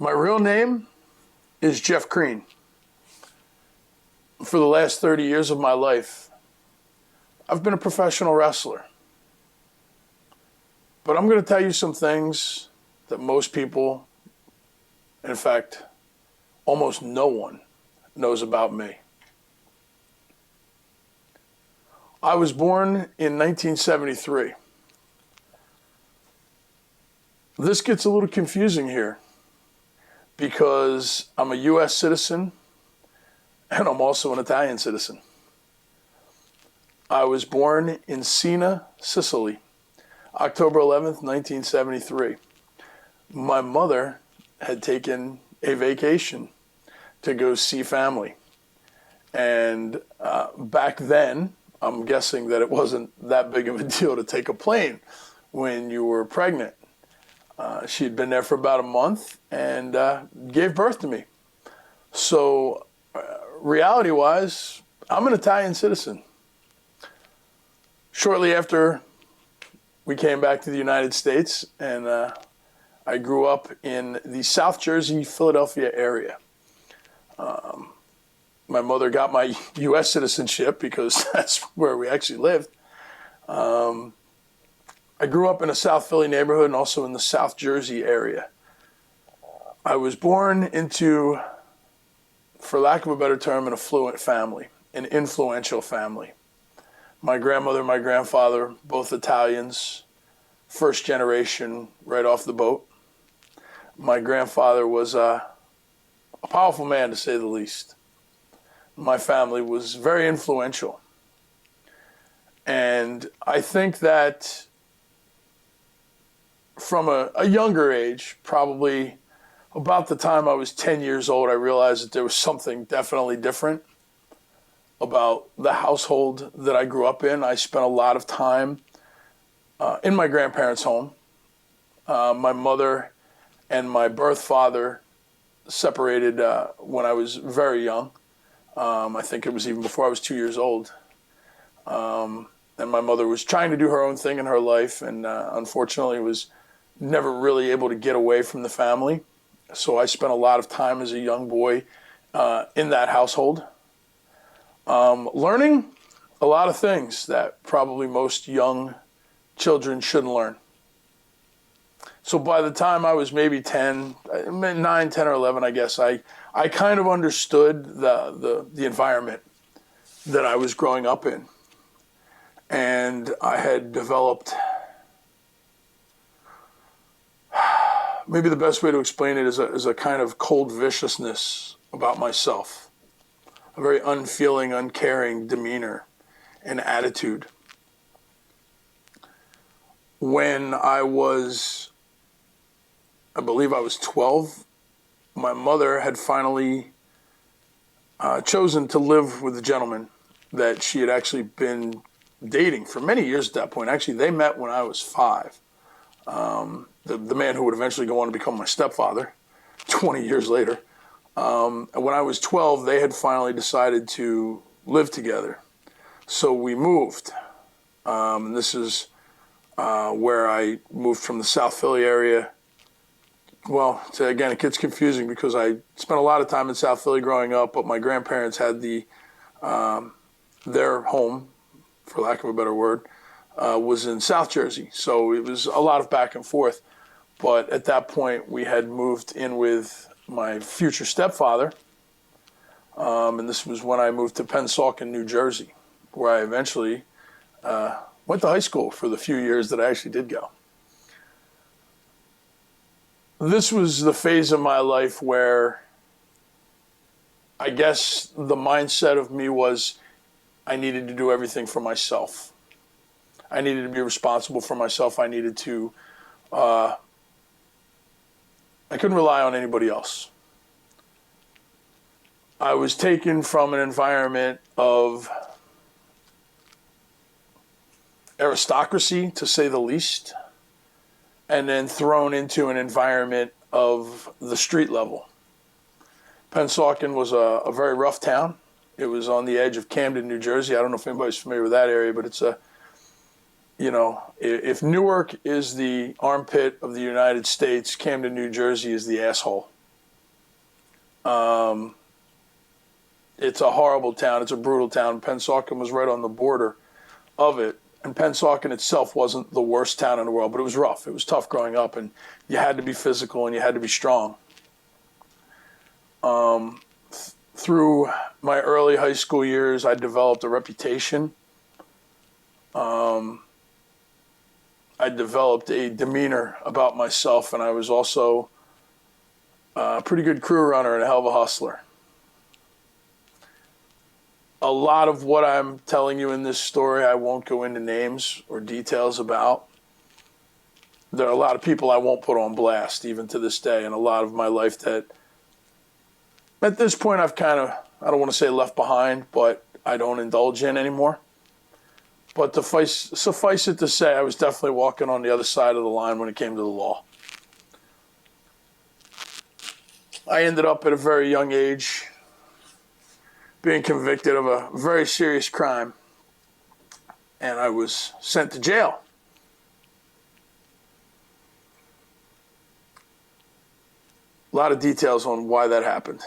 My real name is Jeff Crean. For the last 30 years of my life, I've been a professional wrestler. But I'm going to tell you some things that most people, in fact, almost no one knows about me. I was born in 1973. This gets a little confusing here because I'm a U.S. citizen and I'm also an Italian citizen. I was born in Siena, Sicily, October 11th, 1973. My mother had taken a vacation to go see family. And back then, I'm guessing that it wasn't that big of a deal to take a plane when you were pregnant. She had been there for about a month and gave birth to me. So reality-wise, I'm an Italian citizen. Shortly after we came back to the United States, and I grew up in the South Jersey, Philadelphia area. My mother got my U.S. citizenship because that's where we actually lived. I grew up in a South Philly neighborhood and also in the South Jersey area. I was born into, for lack of a better term, an affluent family, an influential family. My grandmother and my grandfather, both Italians, first generation, right off the boat. My grandfather was a powerful man, to say the least. My family was very influential. And I think that from a younger age, probably about the time I was 10 years old, I realized that there was something definitely different about the household that I grew up in. I spent a lot of time in my grandparents' home. My mother and my birth father separated when I was very young. I think it was even before I was 2 years old. And my mother was trying to do her own thing in her life and unfortunately was never really able to get away from the family. So I spent a lot of time as a young boy in that household, learning a lot of things that probably most young children shouldn't learn. So by the time I was maybe 9, 10, or 11, I guess, I kind of understood the environment that I was growing up in. And I had developed, maybe the best way to explain it is a kind of cold viciousness about myself, a very unfeeling, uncaring demeanor and attitude. When I believe I was 12, my mother had finally chosen to live with a gentleman that she had actually been dating for many years at that point. Actually, they met when I was 5. The man who would eventually go on to become my stepfather 20 years later. And when I was 12, they had finally decided to live together. So we moved. And this is where I moved from the South Philly area. Well, again, it gets confusing because I spent a lot of time in South Philly growing up, but my grandparents had their home, for lack of a better word, was in South Jersey. So it was a lot of back and forth. But at that point, we had moved in with my future stepfather. And this was when I moved to Pennsauken, New Jersey, where I eventually went to high school for the few years that I actually did go. This was the phase of my life where I guess the mindset of me was I needed to do everything for myself. I needed to be responsible for myself. I needed to, I couldn't rely on anybody else. I was taken from an environment of aristocracy, to say the least, and then thrown into an environment of the street level. Pennsauken was a very rough town. It was on the edge of Camden, New Jersey. I don't know if anybody's familiar with that area, but it's if Newark is the armpit of the United States, Camden, New Jersey is the asshole It's a horrible town. It's a brutal town. Pennsauken was right on the border of it. And Pennsauken itself wasn't the worst town in the world, but it was rough. It was tough growing up, and you had to be physical and you had to be strong. Through my early high school years, I developed a reputation. I developed a demeanor about myself, and I was also a pretty good crew runner and a hell of a hustler. A lot of what I'm telling you in this story, I won't go into names or details about. There are a lot of people I won't put on blast, even to this day, and a lot of my life that, at this point, I've kind of, I don't want to say left behind, but I don't indulge in anymore. But suffice it to say, I was definitely walking on the other side of the line when it came to the law. I ended up at a very young age being convicted of a very serious crime, and I was sent to jail. A lot of details on why that happened.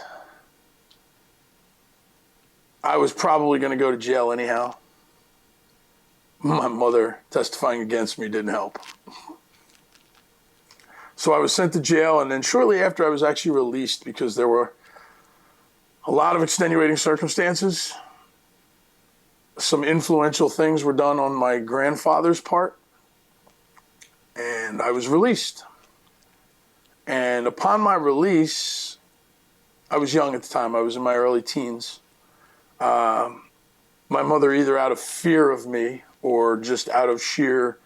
I was probably going to go to jail anyhow. My mother testifying against me didn't help. So I was sent to jail, and then shortly after I was actually released because there were a lot of extenuating circumstances. Some influential things were done on my grandfather's part, and I was released. And upon my release, I was young at the time. I was in my early teens. My mother, either out of fear of me or just out of sheer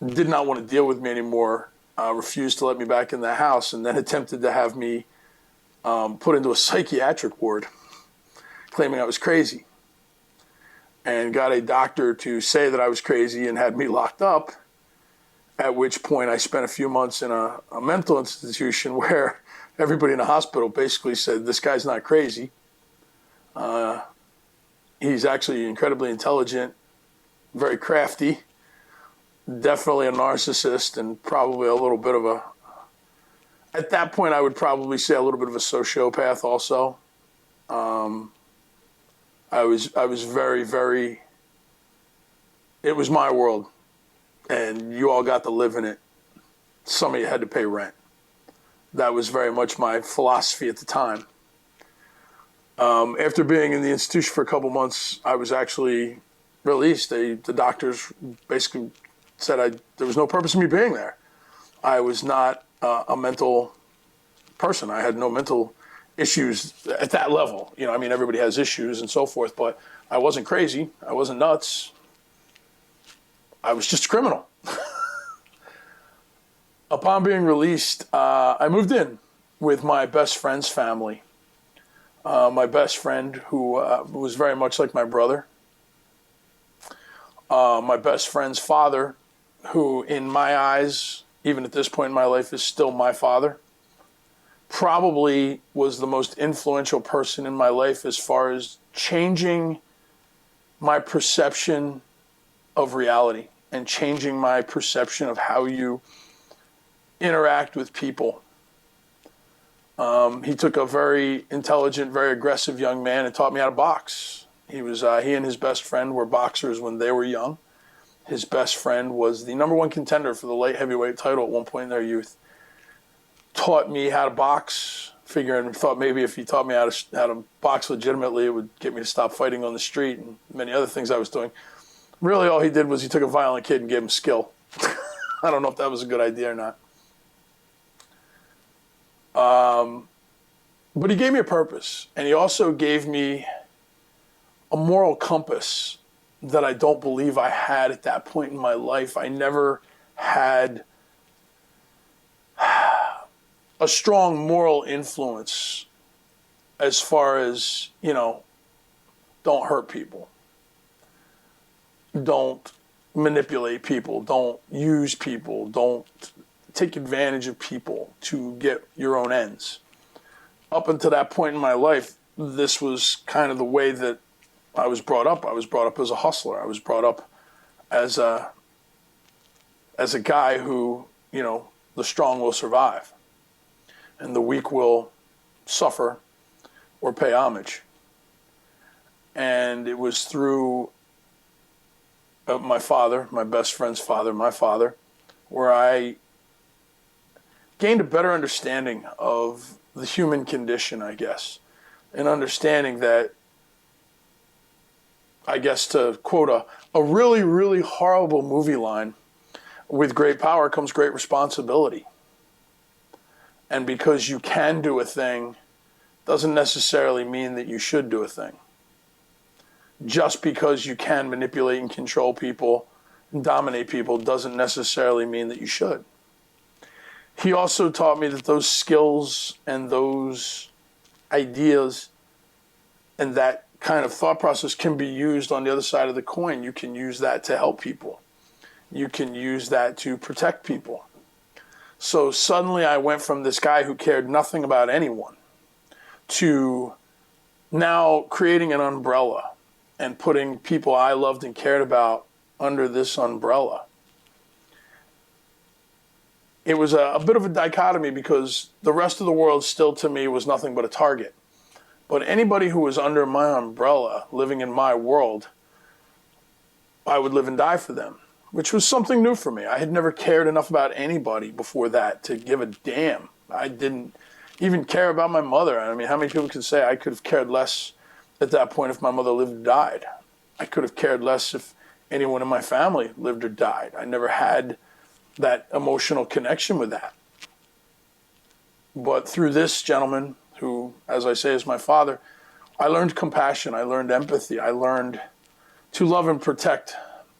did not want to deal with me anymore, refused to let me back in the house, and then attempted to have me put into a psychiatric ward, claiming I was crazy, and got a doctor to say that I was crazy and had me locked up, at which point I spent a few months in a mental institution where everybody in the hospital basically said, this guy's not crazy. He's actually incredibly intelligent, very crafty, definitely a narcissist, and probably a little bit of a, at that point I would probably say a little bit of a sociopath also. I was very, very, it was my world, and you all got to live in it. Some of you had to pay rent. That was very much my philosophy at the time. After being in the institution for a couple months, I was actually released. The doctors basically said there was no purpose in me being there. I was not a mental person. I had no mental issues at that level. You know, I mean, everybody has issues and so forth, but I wasn't crazy. I wasn't nuts. I was just a criminal. Upon being released, I moved in with my best friend's family. My best friend, who was very much like my brother. My best friend's father, who in my eyes, even at this point in my life, is still my father, probably was the most influential person in my life as far as changing my perception of reality and changing my perception of how you interact with people. He took a very intelligent, very aggressive young man and taught me how to box. He and his best friend were boxers when they were young. His best friend was the #1 contender for the light heavyweight title at one point in their youth. Taught me how to box, thought maybe if he taught me how to box legitimately, it would get me to stop fighting on the street and many other things I was doing. Really, all he did was he took a violent kid and gave him skill. I don't know if that was a good idea or not. But he gave me a purpose, and he also gave me a moral compass that I don't believe I had at that point in my life. I never had a strong moral influence as far as, you know, don't hurt people. Don't manipulate people. Don't use people. Don't take advantage of people to get your own ends. Up until that point in my life, this was kind of the way that I was brought up. I was brought up as a hustler. I was brought up as a guy who, you know, the strong will survive and the weak will suffer or pay homage. And it was through my father, my best friend's father, my father, where I gained a better understanding of the human condition, I guess. An understanding that, I guess to quote a really, really horrible movie line, with great power comes great responsibility. And because you can do a thing doesn't necessarily mean that you should do a thing. Just because you can manipulate and control people and dominate people doesn't necessarily mean that you should. He also taught me that those skills and those ideas and that kind of thought process can be used on the other side of the coin. You can use that to help people. You can use that to protect people. So suddenly I went from this guy who cared nothing about anyone to now creating an umbrella and putting people I loved and cared about under this umbrella. It was a bit of a dichotomy because the rest of the world still to me was nothing but a target. But anybody who was under my umbrella, living in my world, I would live and die for them, which was something new for me. I had never cared enough about anybody before that to give a damn. I didn't even care about my mother. I mean, how many people can say I could have cared less at that point if my mother lived or died? I could have cared less if anyone in my family lived or died. I never had that emotional connection with that. But through this gentleman, who, as I say, is my father, I learned compassion, I learned empathy, I learned to love and protect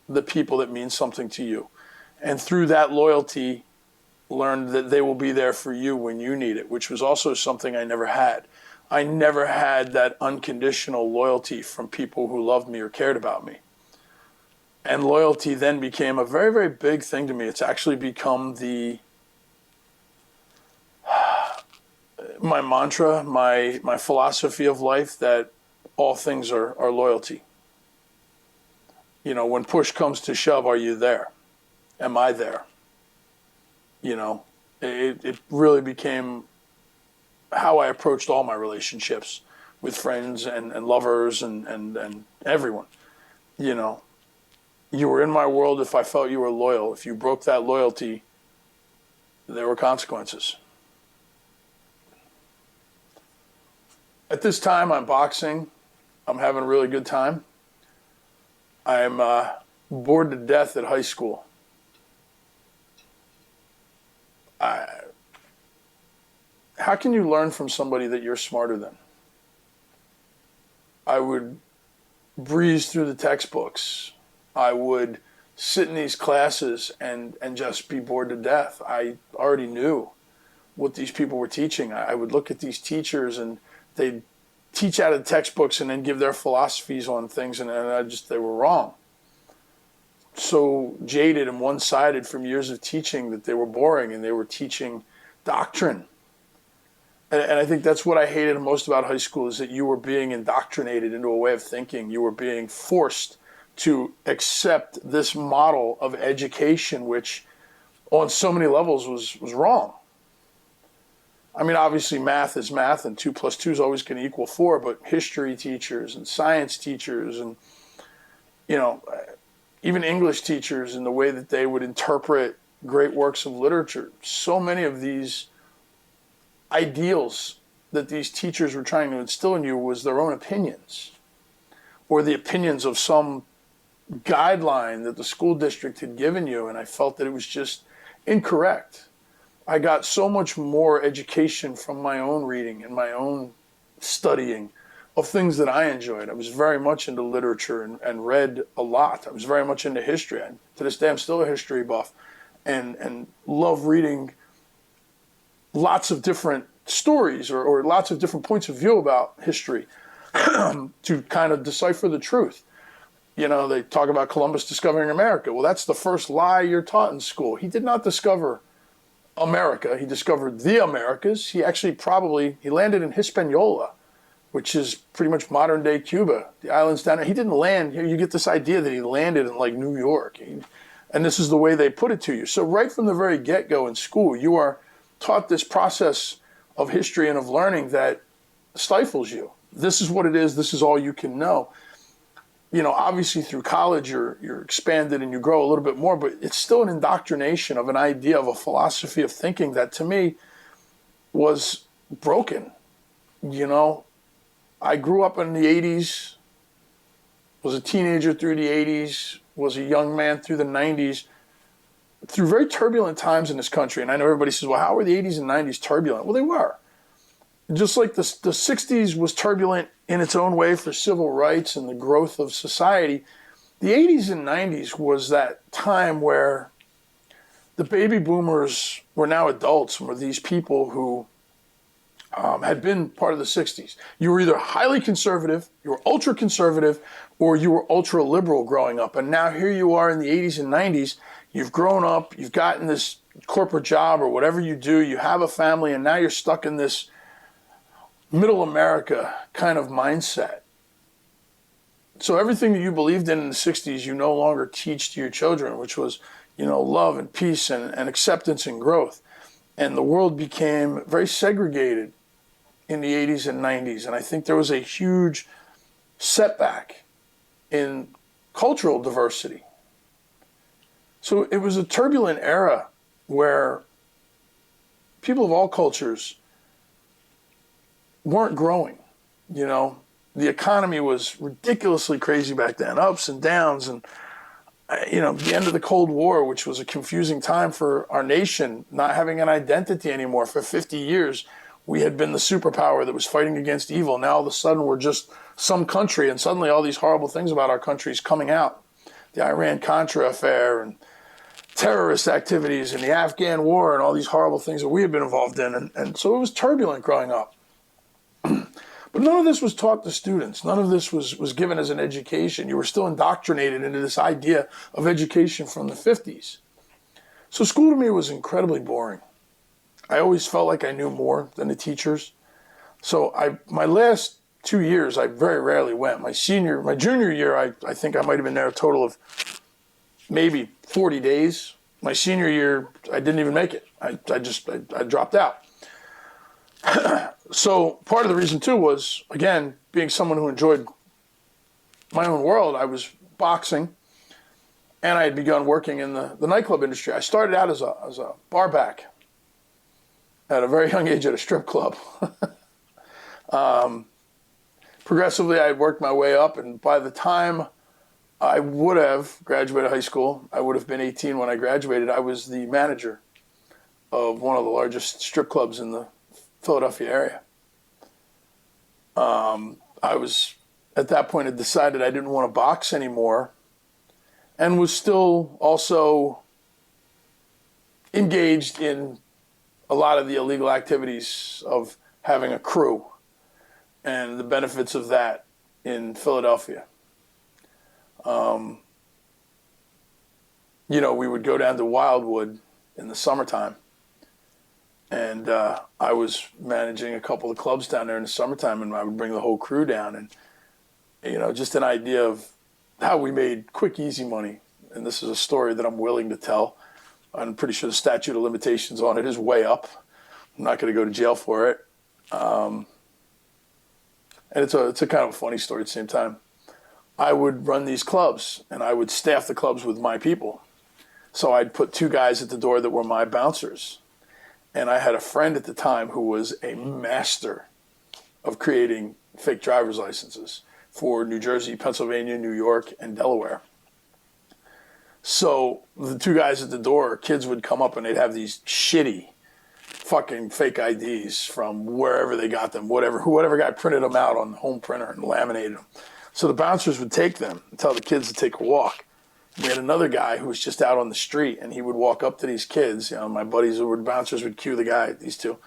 the people that mean something to you. And through that loyalty, learned that they will be there for you when you need it, which was also something I never had. I never had that unconditional loyalty from people who loved me or cared about me. And loyalty then became a very, very big thing to me. It's actually become my mantra, my philosophy of life, that all things are loyalty. You know, when push comes to shove, are you there? Am I there? You know, it really became how I approached all my relationships with friends and lovers and everyone. You know, you were in my world if I felt you were loyal. If you broke that loyalty, there were consequences. At this time, I'm boxing. I'm having a really good time. I'm bored to death at high school. How can you learn from somebody that you're smarter than? I would breeze through the textbooks. I would sit in these classes and just be bored to death. I already knew what these people were teaching. I would look at these teachers and they'd teach out of textbooks and then give their philosophies on things, and they were wrong. So jaded and one-sided from years of teaching that they were boring, and they were teaching doctrine. And I think that's what I hated most about high school, is that you were being indoctrinated into a way of thinking. You were being forced to accept this model of education, which on so many levels was wrong. I mean, obviously math is math, and 2 + 2 is always going to equal 4, but history teachers and science teachers and, you know, even English teachers, and the way that they would interpret great works of literature, so many of these ideals that these teachers were trying to instill in you was their own opinions, or the opinions of some guideline that the school district had given you, and I felt that it was just incorrect. I got so much more education from my own reading and my own studying of things that I enjoyed. I was very much into literature and read a lot. I was very much into history. To this day, I'm still a history buff and love reading lots of different stories or lots of different points of view about history to kind of decipher the truth. You know, they talk about Columbus discovering America. Well, that's the first lie you're taught in school. He did not discover America. He discovered the Americas. He actually he landed in Hispaniola, which is pretty much modern day Cuba. The islands down there. He didn't land here. You get this idea that he landed in like New York. And this is the way they put it to you. So right from the very get-go in school, you are taught this process of history and of learning that stifles you. This is what it is. This is all you can know. You know, obviously through college, you're expanded and you grow a little bit more, but it's still an indoctrination of an idea, of a philosophy of thinking that to me was broken. You know, I grew up in the 80s, was a teenager through the 80s, was a young man through the 90s, through very turbulent times in this country. And I know everybody says, well, how were the 80s and 90s turbulent? Well, they were. Just like the 60s was turbulent in its own way for civil rights and the growth of society, the 80s and 90s was that time where the baby boomers were now adults and were these people who had been part of the 60s. You were either highly conservative, you were ultra conservative, or you were ultra liberal growing up. And now here you are in the 80s and 90s, you've grown up, you've gotten this corporate job or whatever you do, you have a family, and now you're stuck in this middle America kind of mindset. So everything that you believed in the 60s, you no longer teach to your children, which was, you know, love and peace and acceptance and growth. And the world became very segregated in the 80s and 90s. And I think there was a huge setback in cultural diversity. So it was a turbulent era where people of all cultures weren't growing. You know, the economy was ridiculously crazy back then, ups and downs. And, you know, the end of the Cold War, which was a confusing time for our nation, not having an identity anymore. For 50 years, we had been the superpower that was fighting against evil. Now all of a sudden we're just some country, and suddenly all these horrible things about our country is coming out. The Iran-Contra affair and terrorist activities and the Afghan war and all these horrible things that we had been involved in. And so it was turbulent growing up. But none of this was taught to students. None of this was given as an education. You were still indoctrinated into this idea of education from the 50s. So school to me was incredibly boring. I always felt like I knew more than the teachers. So my last 2 years, I very rarely went. My junior year, I think I might have been there a total of maybe 40 days. My senior year, I didn't even make it. I dropped out. So part of the reason too was, again, being someone who enjoyed my own world, I was boxing and I had begun working in the nightclub industry. I started out as a bar back at a very young age at a strip club. Progressively, I had worked my way up, and by the time I would have graduated high school, I would have been 18 when I graduated, I was the manager of one of the largest strip clubs in the Philadelphia area. I was, at that point, had decided I didn't want to box anymore and was still also engaged in a lot of the illegal activities of having a crew and the benefits of that in Philadelphia. You know, we would go down to Wildwood in the summertime, and I was managing a couple of clubs down there in the summertime, and I would bring the whole crew down, and, you know, just an idea of how we made quick, easy money. And this is a story that I'm willing to tell. I'm pretty sure the statute of limitations on it is way up. I'm not going to go to jail for it. And it's a kind of a funny story at the same time. I would run these clubs, and I would staff the clubs with my people. So I'd put 2 guys at the door that were my bouncers. And I had a friend at the time who was a master of creating fake driver's licenses for New Jersey, Pennsylvania, New York, and Delaware. So the 2 guys at the door, kids would come up and they'd have these shitty fucking fake IDs from wherever they got them, whoever guy printed them out on the home printer and laminated them. So the bouncers would take them and tell the kids to take a walk. We had another guy who was just out on the street, and he would walk up to these kids. You know, my buddies who were bouncers would cue the guy, these 2.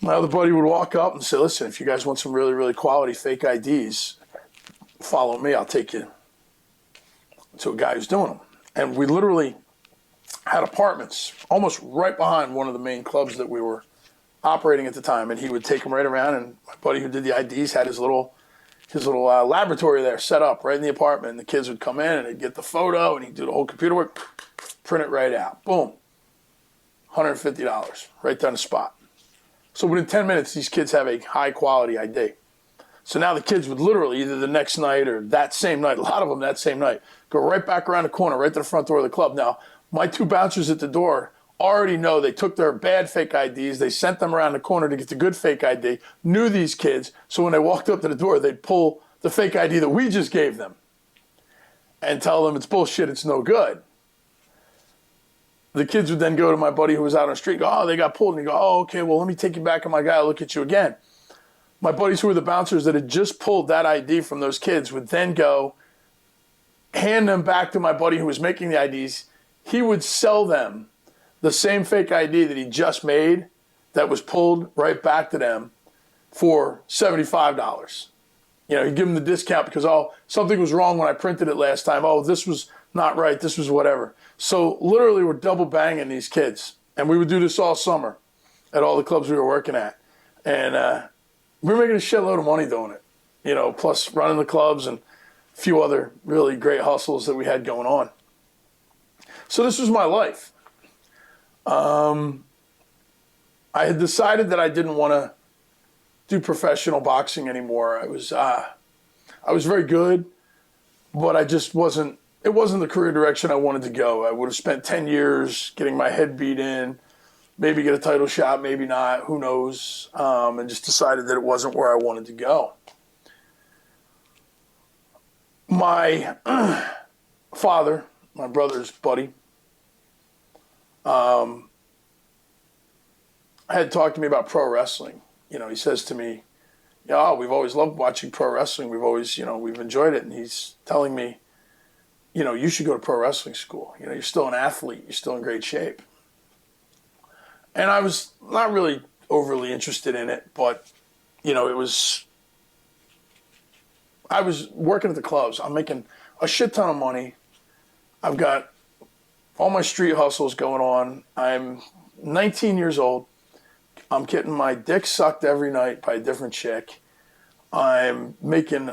My other buddy would walk up and say, listen, if you guys want some really, really quality fake IDs, follow me, I'll take you to a guy who's doing them. And we literally had apartments almost right behind one of the main clubs that we were operating at the time, and he would take them right around, and my buddy who did the IDs had his little laboratory there set up right in the apartment, and the kids would come in and they'd get the photo, and he'd do the whole computer work, print it right out. Boom. $150 right down the spot. So within 10 minutes, these kids have a high quality ID. So now the kids would literally either the next night or that same night, a lot of them that same night, go right back around the corner, right to the front door of the club. Now, my two bouncers at the door already know they took their bad fake IDs, they sent them around the corner to get the good fake ID, knew these kids, so when they walked up to the door, they'd pull the fake ID that we just gave them and tell them it's bullshit, it's no good. The kids would then go to my buddy who was out on the street, go, oh, they got pulled. And he'd go, oh, okay, well, let me take you back and my guy will look at you again. My buddies who were the bouncers that had just pulled that ID from those kids would then go hand them back to my buddy who was making the IDs. He would sell them the same fake ID that he just made that was pulled right back to them for $75. You know, he'd give them the discount because, oh, something was wrong when I printed it last time. Oh, this was not right. This was whatever. So literally we're double banging these kids. And we would do this all summer at all the clubs we were working at. And we were making a shitload of money doing it, you know, plus running the clubs and a few other really great hustles that we had going on. So this was my life. I had decided that I didn't want to do professional boxing anymore. I was very good, but I just wasn't, it wasn't the career direction I wanted to go. I would have spent 10 years getting my head beat in, maybe get a title shot, maybe not, who knows, and just decided that it wasn't where I wanted to go. My father, my brother's buddy, had talked to me about pro wrestling. You know, he says to me, oh, we've always loved watching pro wrestling. We've always, you know, we've enjoyed it. And he's telling me, you know, you should go to pro wrestling school. You know, you're still an athlete. You're still in great shape. And I was not really overly interested in it, but, you know, I was working at the clubs. I'm making a shit ton of money. I've got all my street hustles going on. I'm 19 years old. I'm getting my dick sucked every night by a different chick. I'm making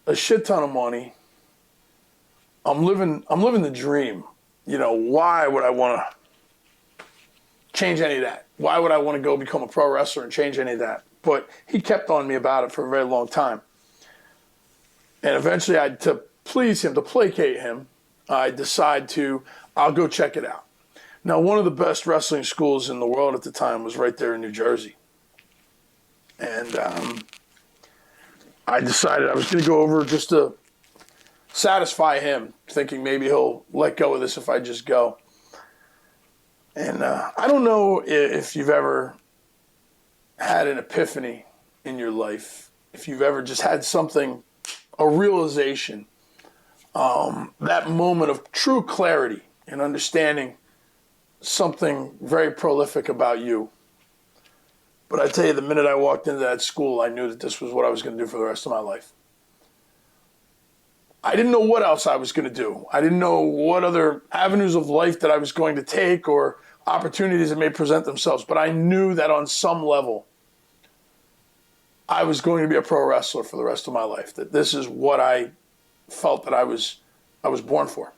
a shit ton of money. I'm living the dream. You know, why would I want to change any of that? Why would I want to go become a pro wrestler and change any of that? But he kept on me about it for a very long time. And eventually, to please him, to placate him, I decide I'll go check it out. Now, one of the best wrestling schools in the world at the time was right there in New Jersey. And I decided I was going to go over just to satisfy him, thinking maybe he'll let go of this if I just go. And I don't know if you've ever had an epiphany in your life, if you've ever just had something, a realization, that moment of true clarity and understanding something very prolific about you. But I tell you, the minute I walked into that school, I knew that this was what I was going to do for the rest of my life. I didn't know what else I was going to do. I didn't know what other avenues of life that I was going to take or opportunities that may present themselves. But I knew that on some level, I was going to be a pro wrestler for the rest of my life. That this is what I felt that I was born for.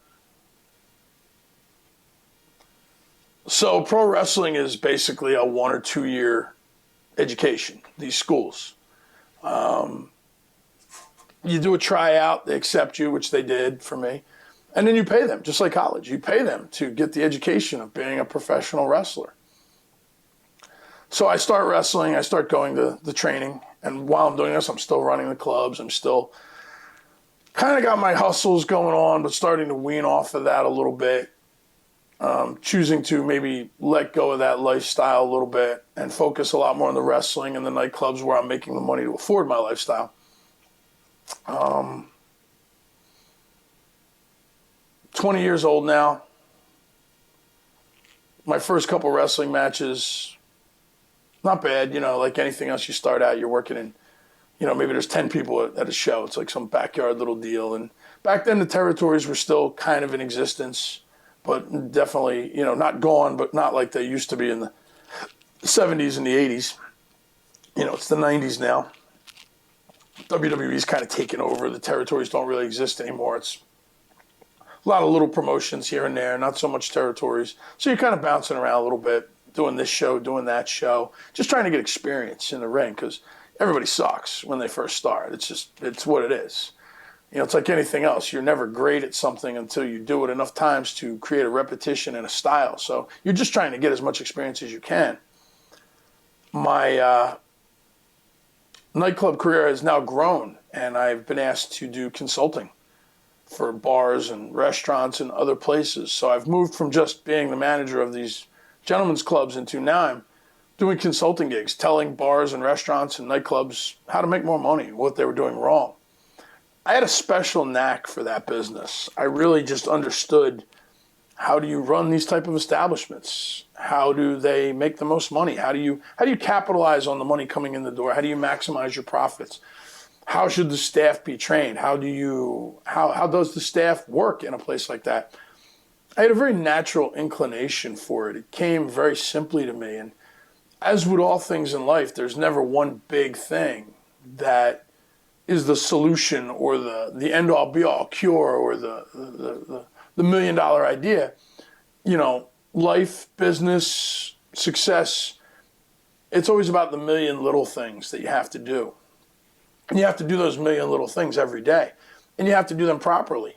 So pro wrestling is basically a 1 or 2 year education, these schools. You do a tryout, they accept you, which they did for me, and then you pay them, just like college. You pay them to get the education of being a professional wrestler. So I start wrestling, I start going to the training, and while I'm doing this, I'm still running the clubs, I'm still kind of got my hustles going on, but starting to wean off of that a little bit. Choosing to maybe let go of that lifestyle a little bit and focus a lot more on the wrestling and the nightclubs where I'm making the money to afford my lifestyle. 20 years old now. My first couple wrestling matches, not bad, you know, like anything else you start out, you're working in, you know, maybe there's 10 people at a show. It's like some backyard little deal. And back then the territories were still kind of in existence, but definitely, you know, not gone, but not like they used to be in the 70s and the 80s. You know, it's the 90s now. WWE's kind of taken over. The territories don't really exist anymore. It's a lot of little promotions here and there, not so much territories. So you're kind of bouncing around a little bit, doing this show, doing that show, just trying to get experience in the ring because everybody sucks when they first start. It's what it is. It's like anything else. You're never great at something until you do it enough times to create a repetition and a style. So you're just trying to get as much experience as you can. My nightclub career has now grown, and I've been asked to do consulting for bars and restaurants and other places. So I've moved from just being the manager of these gentlemen's clubs into now I'm doing consulting gigs, telling bars and restaurants and nightclubs how to make more money, what they were doing wrong. I had a special knack for that business. I really just understood, how do you run these type of establishments? How do they make the most money? How do you capitalize on the money coming in the door? How do you maximize your profits? How should the staff be trained? How does the staff work in a place like that? I had a very natural inclination for it. It came very simply to me. And as with all things in life, there's never one big thing that is the solution or the end-all be-all cure or the million-dollar idea. Life, business, success, it's always about the million little things that you have to do. And you have to do those million little things every day. And you have to do them properly.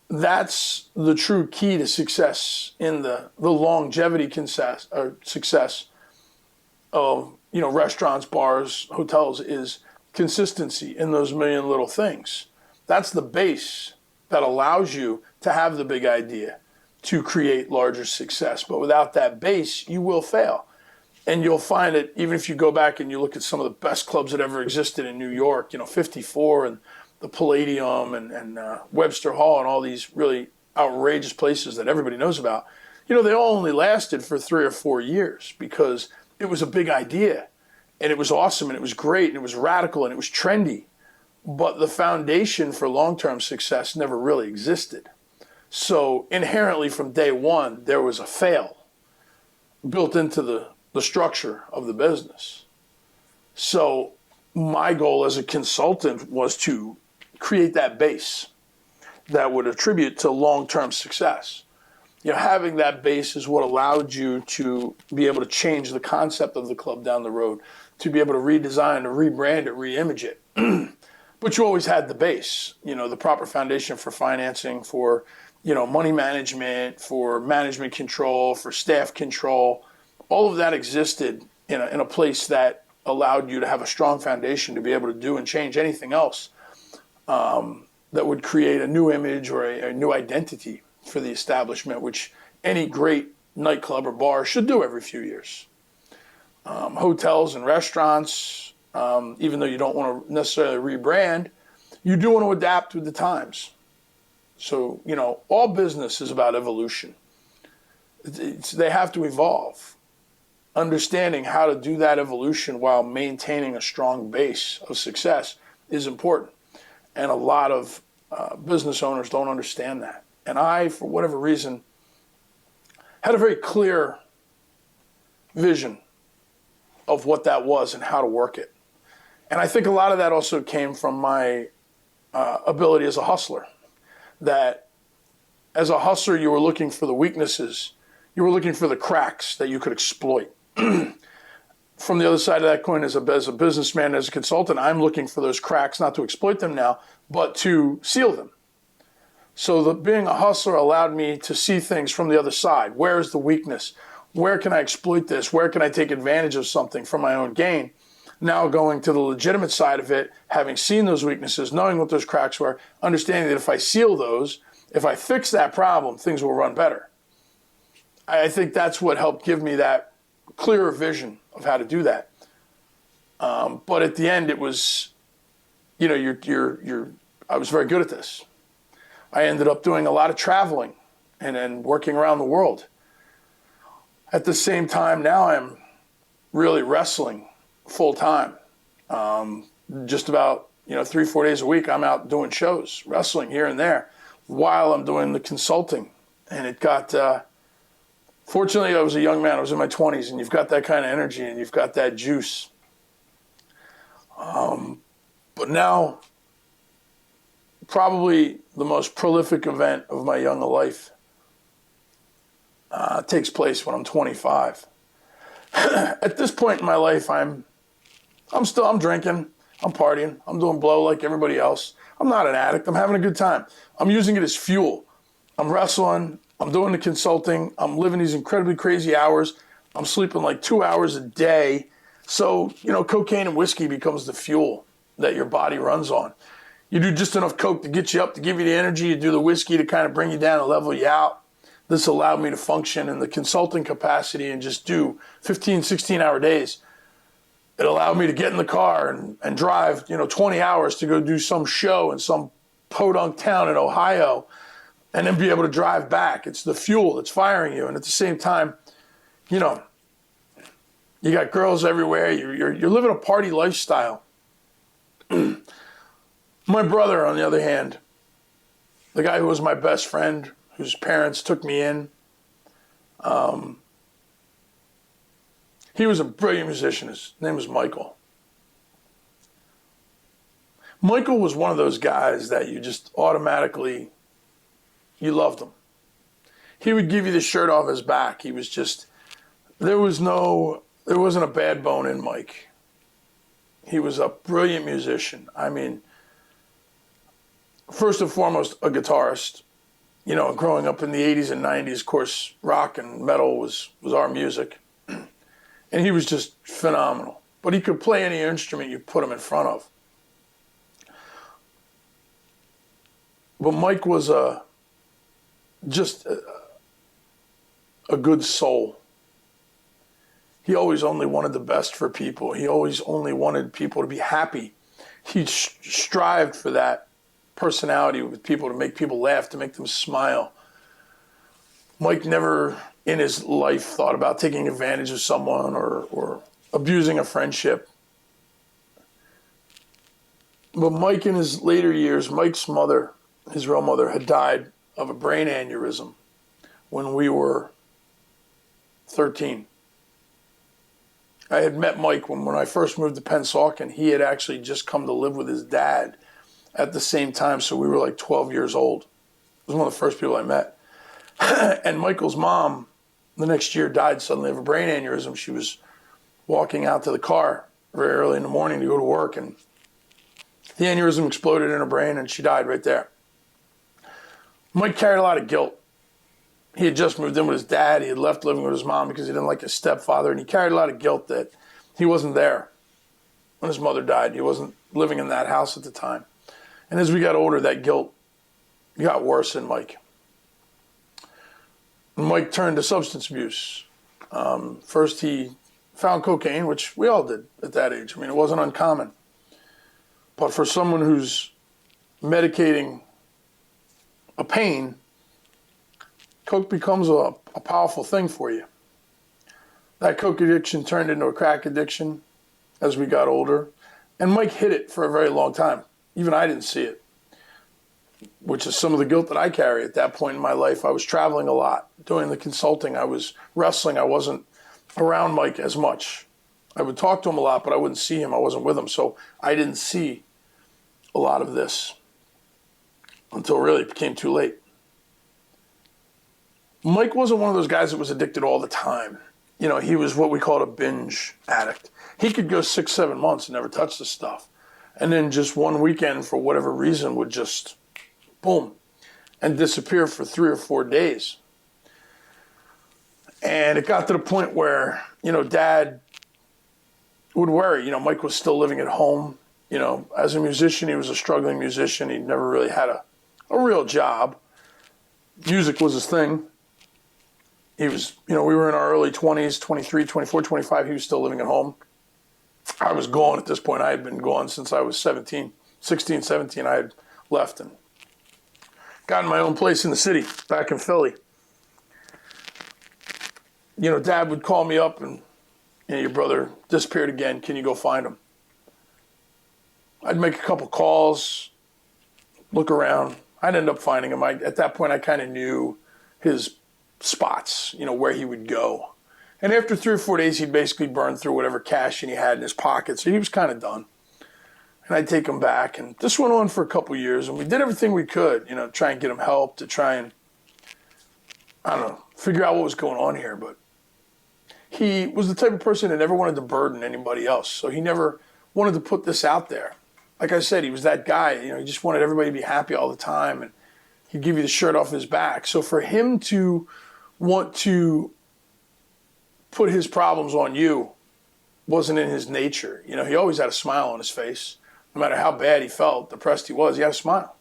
That's the true key to success in the longevity success of restaurants, bars, hotels is consistency in those million little things. That's the base that allows you to have the big idea to create larger success. But without that base, you will fail. And you'll find it, even if you go back and you look at some of the best clubs that ever existed in New York, 54 and the Palladium and Webster Hall and all these really outrageous places that everybody knows about, they all only lasted for 3 or 4 years because it was a big idea. And it was awesome, and it was great, and it was radical, and it was trendy. But the foundation for long-term success never really existed. So inherently from day one, there was a fail built into the structure of the business. So my goal as a consultant was to create that base that would attribute to long-term success. Having that base is what allowed you to be able to change the concept of the club down the road, to be able to redesign, to rebrand it, reimage it. But you always had the base, the proper foundation for financing, for, money management, for management control, for staff control. All of that existed in a place that allowed you to have a strong foundation to be able to do and change anything else that would create a new image or a new identity for the establishment, which any great nightclub or bar should do every few years. Hotels and restaurants, even though you don't want to necessarily rebrand, you do want to adapt with the times. So, all business is about evolution. They have to evolve. Understanding how to do that evolution while maintaining a strong base of success is important. And a lot of business owners don't understand that. And I, for whatever reason, had a very clear vision of what that was and how to work it. And I think a lot of that also came from my ability as a hustler. That as a hustler, you were looking for the weaknesses. You were looking for the cracks that you could exploit. From the other side of that coin, as a businessman, as a consultant, I'm looking for those cracks, not to exploit them now, but to seal them. So being a hustler allowed me to see things from the other side. Where is the weakness? Where can I exploit this? Where can I take advantage of something for my own gain? Now going to the legitimate side of it, having seen those weaknesses, knowing what those cracks were, understanding that if I seal those, if I fix that problem, things will run better. I think that's what helped give me that clearer vision of how to do that. But at the end, it was, I was very good at this. I ended up doing a lot of traveling and working around the world. At the same time, now I'm really wrestling full time. Just about 3-4 days a week, I'm out doing shows, wrestling here and there, while I'm doing the consulting. And it got, fortunately, I was a young man. I was in my 20s, and you've got that kind of energy, and you've got that juice. But now, probably the most prolific event of my young life takes place when I'm 25. At this point in my life, I'm drinking, I'm partying, I'm doing blow like everybody else. I'm not an addict. I'm having a good time. I'm using it as fuel. I'm wrestling. I'm doing the consulting. I'm living these incredibly crazy hours. I'm sleeping like 2 hours a day. So, cocaine and whiskey becomes the fuel that your body runs on. You do just enough coke to get you up, to give you the energy. You do the whiskey to kind of bring you down and level you out. This allowed me to function in the consulting capacity and just do 15, 16-hour days. It allowed me to get in the car and drive, 20 hours to go do some show in some podunk town in Ohio and then be able to drive back. It's the fuel that's firing you. And at the same time, you got girls everywhere. You're living a party lifestyle. My brother, on the other hand, the guy who was my best friend, whose parents took me in, he was a brilliant musician. His name was Michael. Michael was one of those guys that you just automatically, you loved him. He would give you the shirt off his back. He was just, there wasn't a bad bone in Mike. He was a brilliant musician. I mean, first and foremost, a guitarist. Growing up in the 80s and 90s, of course, rock and metal was our music. And he was just phenomenal. But he could play any instrument you put him in front of. But Mike was just a good soul. He always only wanted the best for people. He always only wanted people to be happy. He strived for that personality with people, to make people laugh, to make them smile. Mike never in his life thought about taking advantage of someone or abusing a friendship. But Mike, in his later years, Mike's mother, his real mother, had died of a brain aneurysm when we were 13. I had met Mike when I first moved to Pennsauken. He had actually just come to live with his dad at the same time, so we were like 12 years old. It was one of the first people I met. And Michael's mom, the next year, died suddenly of a brain aneurysm. She was walking out to the car very early in the morning to go to work, and the aneurysm exploded in her brain, and she died right there. Mike carried a lot of guilt. He had just moved in with his dad. He had left living with his mom because he didn't like his stepfather, and he carried a lot of guilt that he wasn't there when his mother died. He wasn't living in that house at the time. And as we got older, that guilt got worse in Mike. Mike turned to substance abuse. First, he found cocaine, which we all did at that age. I mean, it wasn't uncommon. But for someone who's medicating a pain, coke becomes a powerful thing for you. That coke addiction turned into a crack addiction as we got older. And Mike hid it for a very long time. Even I didn't see it, which is some of the guilt that I carry at that point in my life. I was traveling a lot, doing the consulting. I was wrestling. I wasn't around Mike as much. I would talk to him a lot, but I wouldn't see him. I wasn't with him. So I didn't see a lot of this until really it became too late. Mike wasn't one of those guys that was addicted all the time. He was what we called a binge addict. He could go 6, 7 months and never touch the stuff. And then just one weekend, for whatever reason, would just, boom, and disappear for 3 or 4 days. And it got to the point where, Dad would worry. Mike was still living at home. As a musician, he was a struggling musician. He never really had a real job. Music was his thing. He was, we were in our early 20s, 23, 24, 25. He was still living at home. I was gone at this point. I had been gone since I was 16, 17. I had left and gotten my own place in the city, back in Philly. Dad would call me up and, your brother disappeared again. Can you go find him? I'd make a couple calls, look around. I'd end up finding him. At that point, I kind of knew his spots, where he would go. And after 3 or 4 days, he'd basically burn through whatever cash he had in his pocket. So he was kind of done. And I'd take him back. And this went on for a couple years. And we did everything we could, try and get him help, to try and, figure out what was going on here. But he was the type of person that never wanted to burden anybody else. So he never wanted to put this out there. Like I said, he was that guy. He just wanted everybody to be happy all the time, and he'd give you the shirt off his back. So for him to want to put his problems on you wasn't in his nature. He always had a smile on his face. No matter how bad he felt, depressed he was, he had a smile.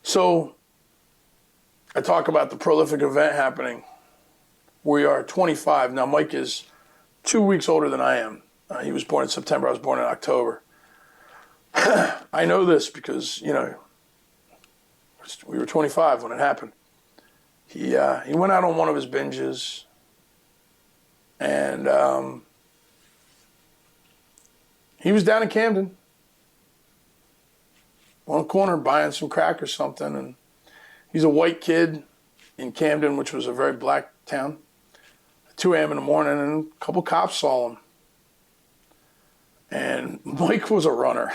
So I talk about the prolific event happening. We are 25. Now, Mike is 2 weeks older than I am. He was born in September. I was born in October. I know this because, we were 25 when it happened. He went out on one of his binges, and he was down in Camden, on the corner buying some crack or something, and he's a white kid in Camden, which was a very black town. 2 a.m. in the morning, and a couple cops saw him. And Mike was a runner.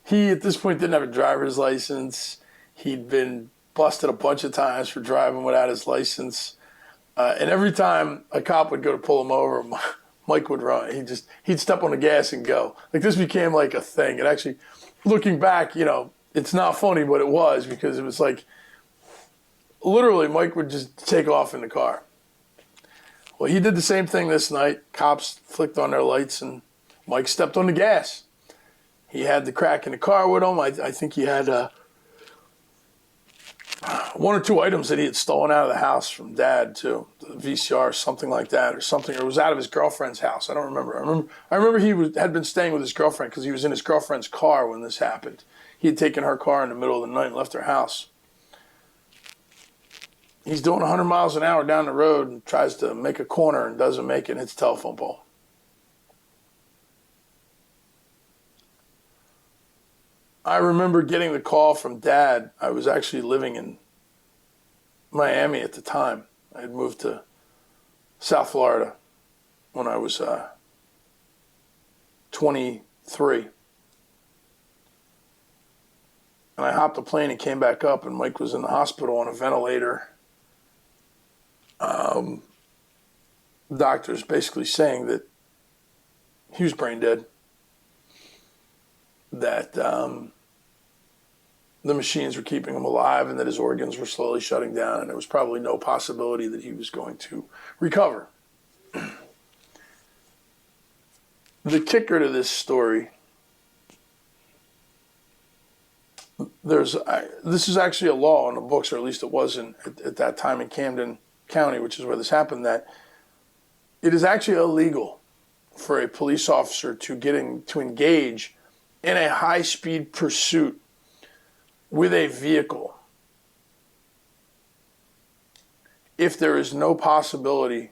He, at this point, didn't have a driver's license. He'd been busted a bunch of times for driving without his license. And every time a cop would go to pull him over, Mike would run. He'd step on the gas and go. Like, this became like a thing. And actually, looking back, it's not funny, but it was, because it was like, literally, Mike would just take off in the car. Well, he did the same thing this night. Cops flicked on their lights, and Mike stepped on the gas. He had the crack in the car with him. I think he had 1 or 2 items that he had stolen out of the house from Dad, too. The VCR, something like that, or something. Or it was out of his girlfriend's house. I don't remember. I remember he had been staying with his girlfriend because he was in his girlfriend's car when this happened. He had taken her car in the middle of the night and left her house. He's doing 100 miles an hour down the road and tries to make a corner and doesn't make it and hits a telephone pole. I remember getting the call from Dad. I was actually living in Miami at the time. I had moved to South Florida when I was 23. And I hopped a plane and came back up, and Mike was in the hospital on a ventilator. Doctors basically saying that he was brain dead, that the machines were keeping him alive, and that his organs were slowly shutting down, and there was probably no possibility that he was going to recover. The kicker to this story, this is actually a law in the books, or at least it was at that time in Camden County, which is where this happened, that it is actually illegal for a police officer to engage in a high-speed pursuit with a vehicle if there is no possibility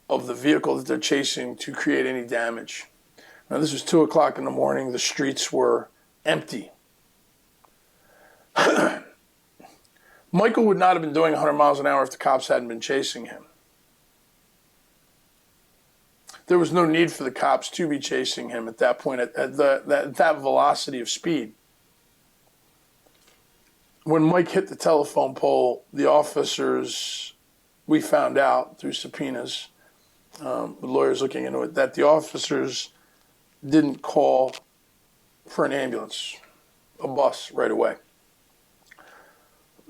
of the vehicle that they're chasing to create any damage. Now, this was 2 o'clock in the morning. The streets were empty. Michael would not have been doing 100 miles an hour if the cops hadn't been chasing him. There was no need for the cops to be chasing him at that point, at that velocity of speed. When Mike hit the telephone pole, the officers, we found out through subpoenas, the lawyers looking into it, that the officers didn't call for an ambulance, a bus right away.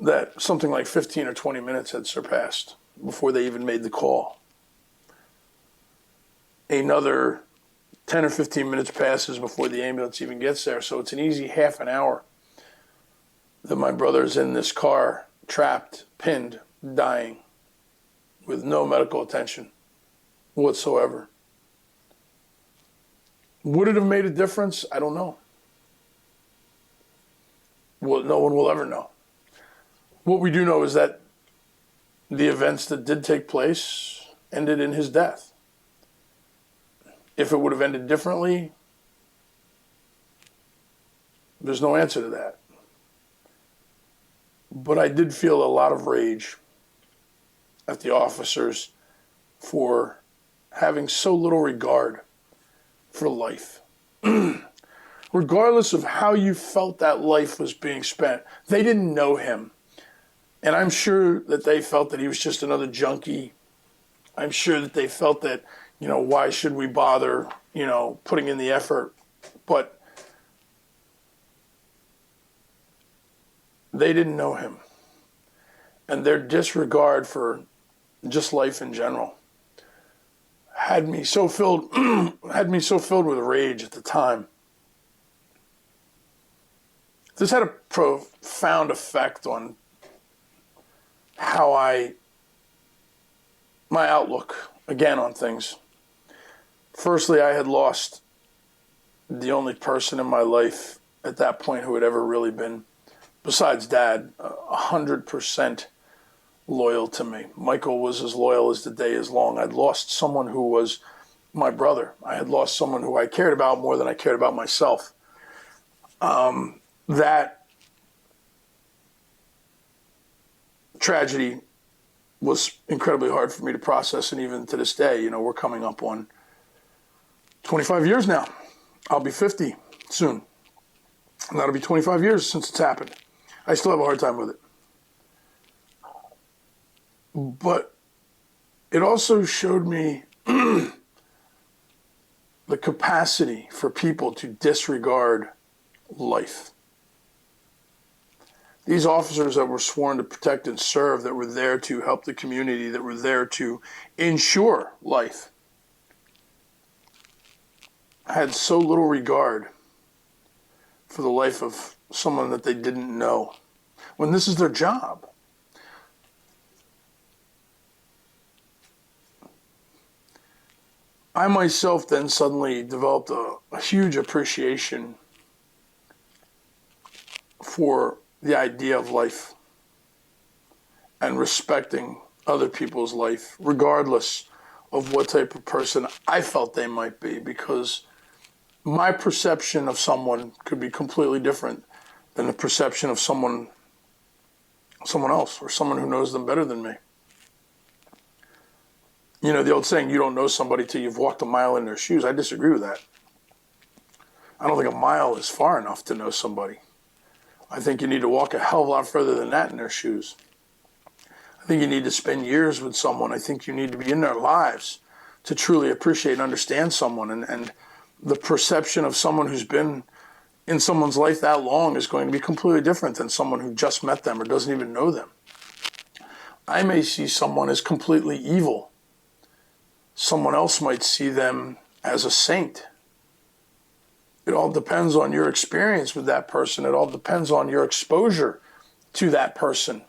That something like 15 or 20 minutes had surpassed before they even made the call. Another 10 or 15 minutes passes before the ambulance even gets there, so it's an easy half an hour that my brother's in this car, trapped, pinned, dying, with no medical attention whatsoever. Would it have made a difference? I don't know. Well, no one will ever know. What we do know is that the events that did take place ended in his death. If it would have ended differently, there's no answer to that. But I did feel a lot of rage at the officers for having so little regard for life. Regardless of how you felt that life was being spent, they didn't know him. And I'm sure that they felt that he was just another junkie. I'm sure that they felt that, why should we bother, putting in the effort? But they didn't know him. And their disregard for just life in general had me so filled with rage at the time. This had a profound effect on how my outlook again on things. Firstly, I had lost the only person in my life at that point who had ever really been, besides Dad, 100% loyal to me. Michael was as loyal as the day is long. I'd lost someone who was my brother. I had lost someone who I cared about more than I cared about myself. That tragedy was incredibly hard for me to process, and even to this day, we're coming up on 25 years now. I'll be 50 soon, and that'll be 25 years since it's happened. I still have a hard time with it. But it also showed me the capacity for people to disregard life. These officers that were sworn to protect and serve, that were there to help the community, that were there to ensure life, had so little regard for the life of someone that they didn't know, when this is their job. I myself then suddenly developed a huge appreciation for the idea of life and respecting other people's life, regardless of what type of person I felt they might be, because my perception of someone could be completely different than the perception of someone else, or someone who knows them better than me. The old saying, you don't know somebody till you've walked a mile in their shoes. I disagree with that. I don't think a mile is far enough to know somebody. I think you need to walk a hell of a lot further than that in their shoes. I think you need to spend years with someone. I think you need to be in their lives to truly appreciate and understand someone. And the perception of someone who's been in someone's life that long is going to be completely different than someone who just met them or doesn't even know them. I may see someone as completely evil. Someone else might see them as a saint. It all depends on your experience with that person. It all depends on your exposure to that person.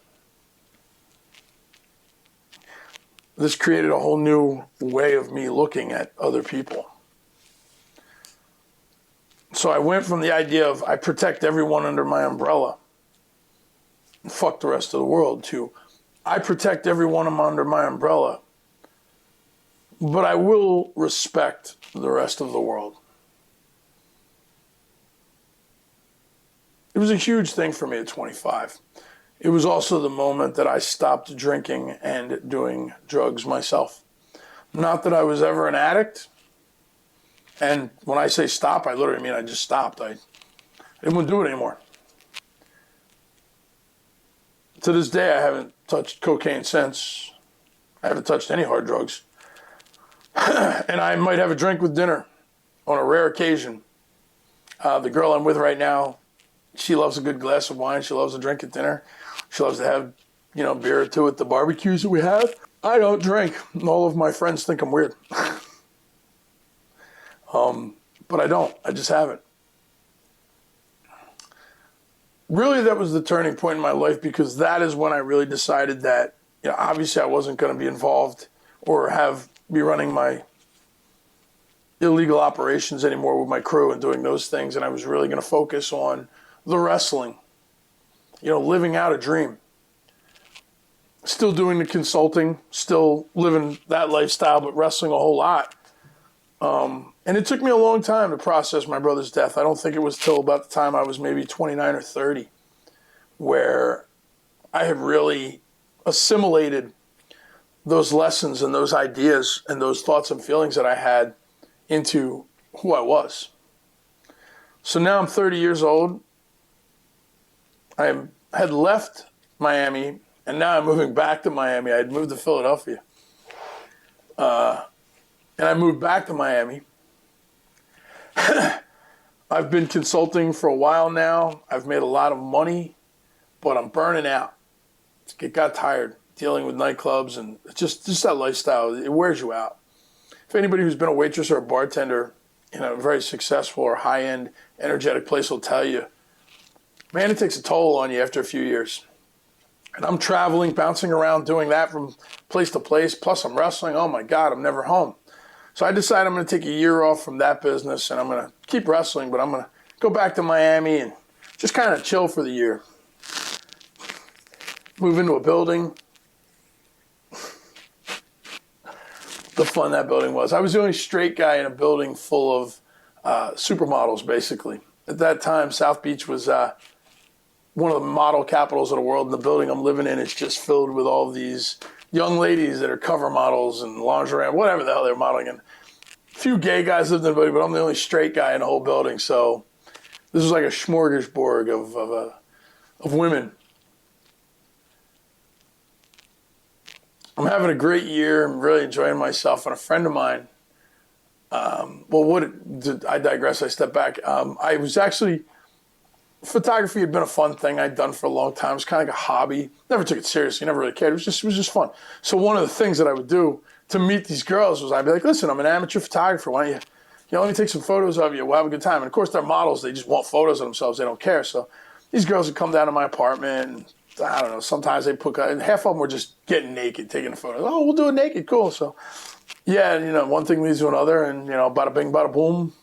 This created a whole new way of me looking at other people. So I went from the idea of I protect everyone under my umbrella and fuck the rest of the world, to I protect everyone under my umbrella, but I will respect the rest of the world. It was a huge thing for me at 25. It was also the moment that I stopped drinking and doing drugs myself. Not that I was ever an addict. And when I say stop, I literally mean I just stopped. I didn't want to do it anymore. To this day, I haven't touched cocaine since. I haven't touched any hard drugs. And I might have a drink with dinner on a rare occasion. The girl I'm with right now, she loves a good glass of wine. She loves a drink at dinner. She loves to have, beer or two at the barbecues that we have. I don't drink. All of my friends think I'm weird. But I don't. I just haven't. Really, that was the turning point in my life, because that is when I really decided that, obviously I wasn't going to be involved or be running my illegal operations anymore with my crew and doing those things. And I was really going to focus on the wrestling, living out a dream. Still doing the consulting, still living that lifestyle, but wrestling a whole lot. And it took me a long time to process my brother's death. I don't think it was till about the time I was maybe 29 or 30 where I had really assimilated those lessons and those ideas and those thoughts and feelings that I had into who I was. So now I'm 30 years old. I had left Miami And now I'm moving back to Miami. I'd moved to Philadelphia. And I moved back to Miami. I've been consulting for a while now. I've made a lot of money, but I'm burning out. It got tired dealing with nightclubs, and just that lifestyle, it wears you out. If anybody who's been a waitress or a bartender in a very successful or high-end, energetic place will tell you, man, it takes a toll on you after a few years. And I'm traveling, bouncing around, doing that from place to place, plus I'm wrestling. Oh my God, I'm never home. So I decided I'm going to take a year off from that business, and I'm going to keep wrestling, but I'm going to go back to Miami and just kind of chill for the year. Move into a building. The fun that building was. I was the only straight guy in a building full of supermodels, basically. At that time, South Beach was one of the model capitals of the world, and the building I'm living in is just filled with all these young ladies that are cover models and lingerie, whatever the hell they're modeling. And a few gay guys lived in the building, but I'm the only straight guy in the whole building. So this was like a smorgasbord of women. I'm having a great year. I'm really enjoying myself. And a friend of mine, I digress. I step back. I was actually, photography had been a fun thing I'd done for a long time. It was kind of like a hobby. Never took it seriously. Never really cared. It was just fun. So one of the things that I would do to meet these girls was I'd be like, listen, I'm an amateur photographer. Why don't you let me take some photos of you. We'll have a good time. And of course, they're models. They just want photos of themselves. They don't care. So these girls would come down to my apartment, and I don't know, sometimes they and half of them were just getting naked, taking a photo. Oh, we'll do it naked. Cool. So yeah, one thing leads to another, and bada bing, bada boom,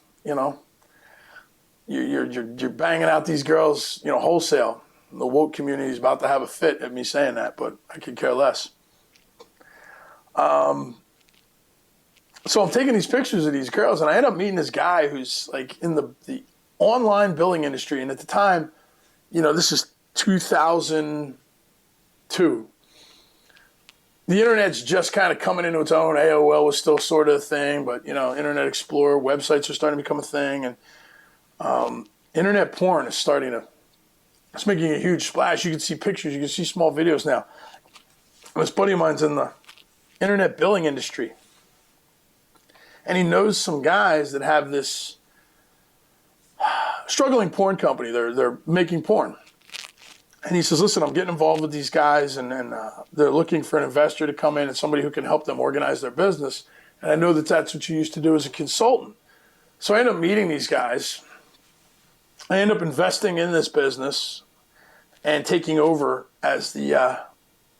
You're banging out these girls, wholesale. The woke community is about to have a fit at me saying that, but I could care less. So I'm taking these pictures of these girls, and I end up meeting this guy who's like in the online billing industry. And at the time, this is 2002. The internet's just kind of coming into its own. AOL was still sort of a thing, but Internet Explorer, websites are starting to become a thing, and internet porn is it's making a huge splash. You can see pictures, you can see small videos now. And this buddy of mine's in the internet billing industry, and he knows some guys that have this struggling porn company. They're making porn. And he says, listen, I'm getting involved with these guys, and they're looking for an investor to come in and somebody who can help them organize their business. And I know that that's what you used to do as a consultant. So I end up meeting these guys. I end up investing in this business and taking over as the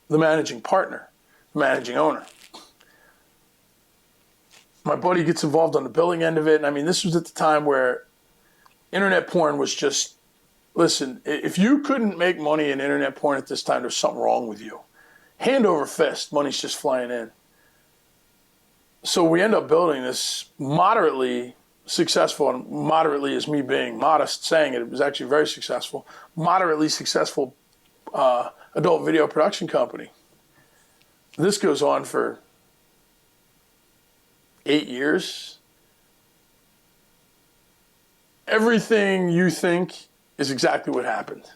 managing partner, the managing owner. My buddy gets involved on the billing end of it. And I mean, this was at the time where internet porn was just, listen, if you couldn't make money in internet porn at this time, there's something wrong with you. Hand over fist, money's just flying in. So we end up building this moderately successful, and moderately is me being modest saying it was actually very successful, moderately successful adult video production company. This goes on for 8 years. Everything you think is exactly what happened.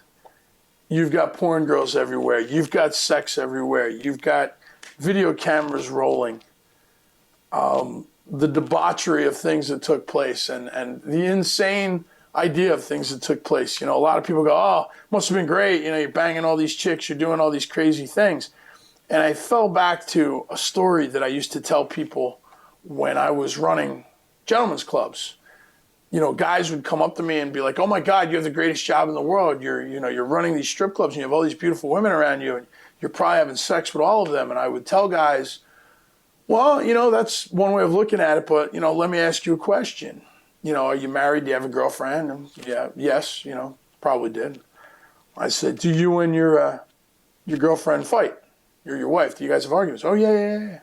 You've got porn girls everywhere. You've got sex everywhere. You've got video cameras rolling. The debauchery of things that took place, and the insane idea of things that took place. A lot of people go, oh, must have been great. You're banging all these chicks. You're doing all these crazy things. And I fell back to a story that I used to tell people when I was running gentlemen's clubs. Guys would come up to me and be like, oh my God, you have the greatest job in the world. You're running these strip clubs and you have all these beautiful women around you, and you're probably having sex with all of them. And I would tell guys, well, that's one way of looking at it, but, let me ask you a question. Are you married? Do you have a girlfriend? And yes, probably did. I said, do you and your girlfriend fight? You're your wife. Do you guys have arguments? Oh, yeah.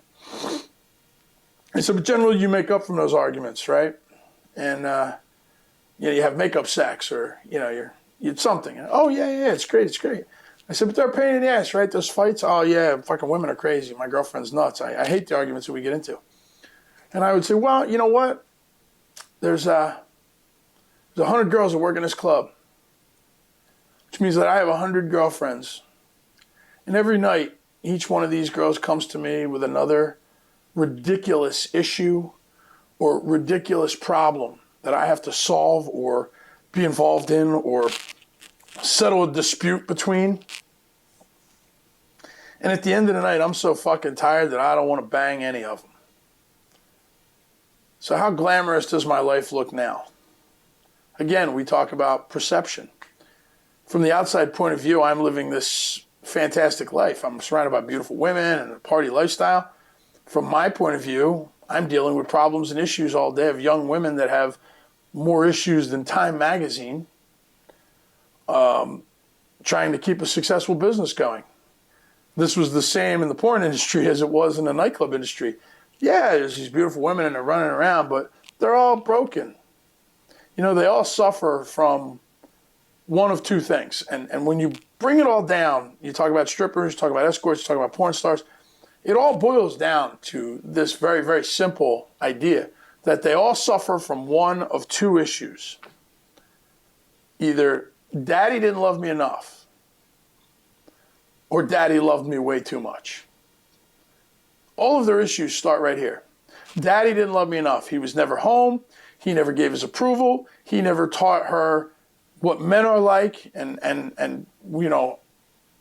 I said, but generally you make up from those arguments, right? And, you have makeup sex, or, you're something. Oh, yeah, it's great. I said, but they're a pain in the ass, right? Those fights? Oh, yeah, fucking women are crazy. My girlfriend's nuts. I hate the arguments that we get into. And I would say, well, you know what? There's 100 girls that work in this club, which means that I have 100 girlfriends. And every night, each one of these girls comes to me with another ridiculous issue or ridiculous problem that I have to solve or be involved in or settle a dispute between. And at the end of the night, I'm so fucking tired that I don't want to bang any of them. So how glamorous does my life look now? Again, we talk about perception. From the outside point of view, I'm living this fantastic life. I'm surrounded by beautiful women and a party lifestyle. From my point of view, I'm dealing with problems and issues all day of young women that have more issues than Time magazine, trying to keep a successful business going. This was the same in the porn industry as it was in the nightclub industry. Yeah, there's these beautiful women and they're running around, but they're all broken. You know, they all suffer from one of two things. And when you bring it all down, you talk about strippers, you talk about escorts, you talk about porn stars, it all boils down to this very, very simple idea that they all suffer from one of two issues. Either daddy didn't love me enough, or daddy loved me way too much. All of their issues start right here. Daddy didn't love me enough. He was never home. He never gave his approval. He never taught her what men are like and you know,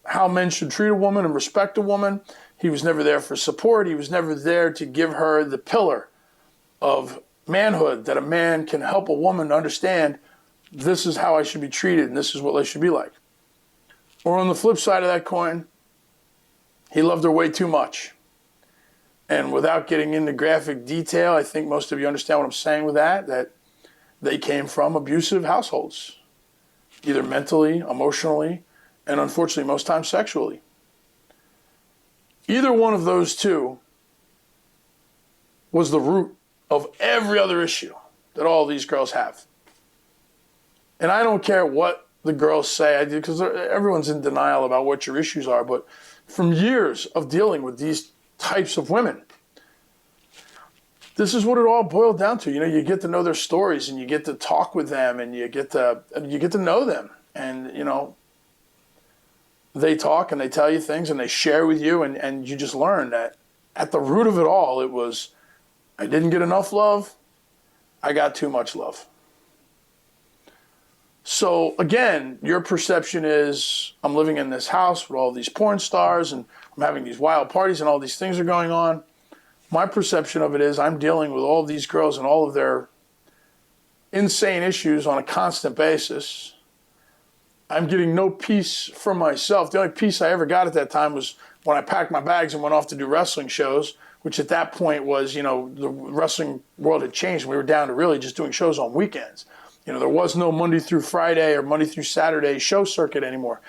how men should treat a woman and respect a woman. He was never there for support. He was never there to give her the pillar of manhood that a man can help a woman understand this is how I should be treated and this is what life should be like. Or on the flip side of that coin, he loved her way too much. And without getting into graphic detail, I think most of you understand what I'm saying with that they came from abusive households, either mentally, emotionally, and unfortunately most times sexually. Either one of those two was the root of every other issue that all these girls have. And I don't care what the girls say, because everyone's in denial about what your issues are, but from years of dealing with these types of women, this is what it all boiled down to. You know, you get to know their stories and you get to talk with them and you get to know them. And, you know, they talk and they tell you things and they share with you and you just learn that at the root of it all, it was, I didn't get enough love. I got too much love. So again, your perception is I'm living in this house with all these porn stars and I'm having these wild parties and all these things are going on. My perception of it is I'm dealing with all these girls and all of their insane issues on a constant basis. I'm getting no peace for myself. The only peace I ever got at that time was when I packed my bags and went off to do wrestling shows, which at that point was, you know, the wrestling world had changed. We were down to really just doing shows on weekends. You know, there was no Monday through Friday or Monday through Saturday show circuit anymore.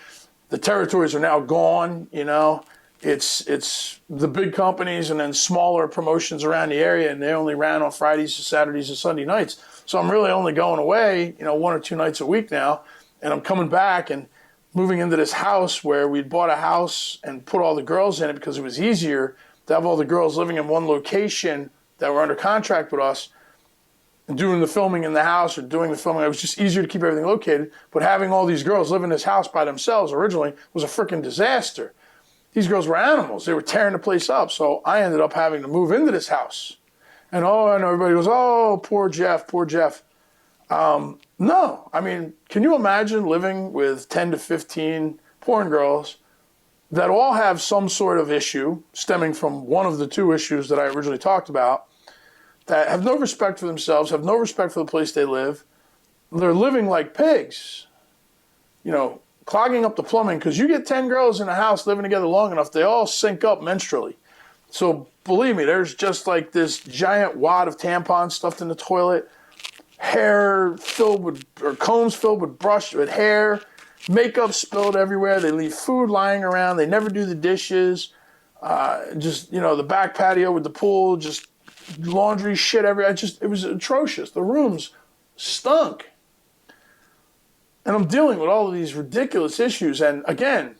The territories are now gone, you know. It's the big companies and then smaller promotions around the area, and they only ran on Fridays to Saturdays and Sunday nights. So I'm really only going away, you know, 1 or 2 nights a week now, and I'm coming back and moving into this house where we'd bought a house and put all the girls in it because it was easier to have all the girls living in one location that were under contract with us and doing the filming in the house or doing the filming. It was just easier to keep everything located. But having all these girls live in this house by themselves originally was a freaking disaster. These girls were animals. They were tearing the place up. So I ended up having to move into this house. And everybody goes, oh, poor Jeff, poor Jeff. No, I mean, can you imagine living with 10 to 15 porn girls that all have some sort of issue stemming from one of the two issues that I originally talked about, that have no respect for themselves, have no respect for the place they live. They're living like pigs, you know, clogging up the plumbing, because you get 10 girls in a house living together long enough, they all sync up menstrually. So believe me, there's just like this giant wad of tampons stuffed in the toilet, hair filled with, or combs filled with brush with hair, makeup spilled everywhere. They leave food lying around. They never do the dishes. Just, you know, the back patio with the pool, just laundry shit everywhere. It was atrocious. The rooms stunk. And I'm dealing with all of these ridiculous issues. And again,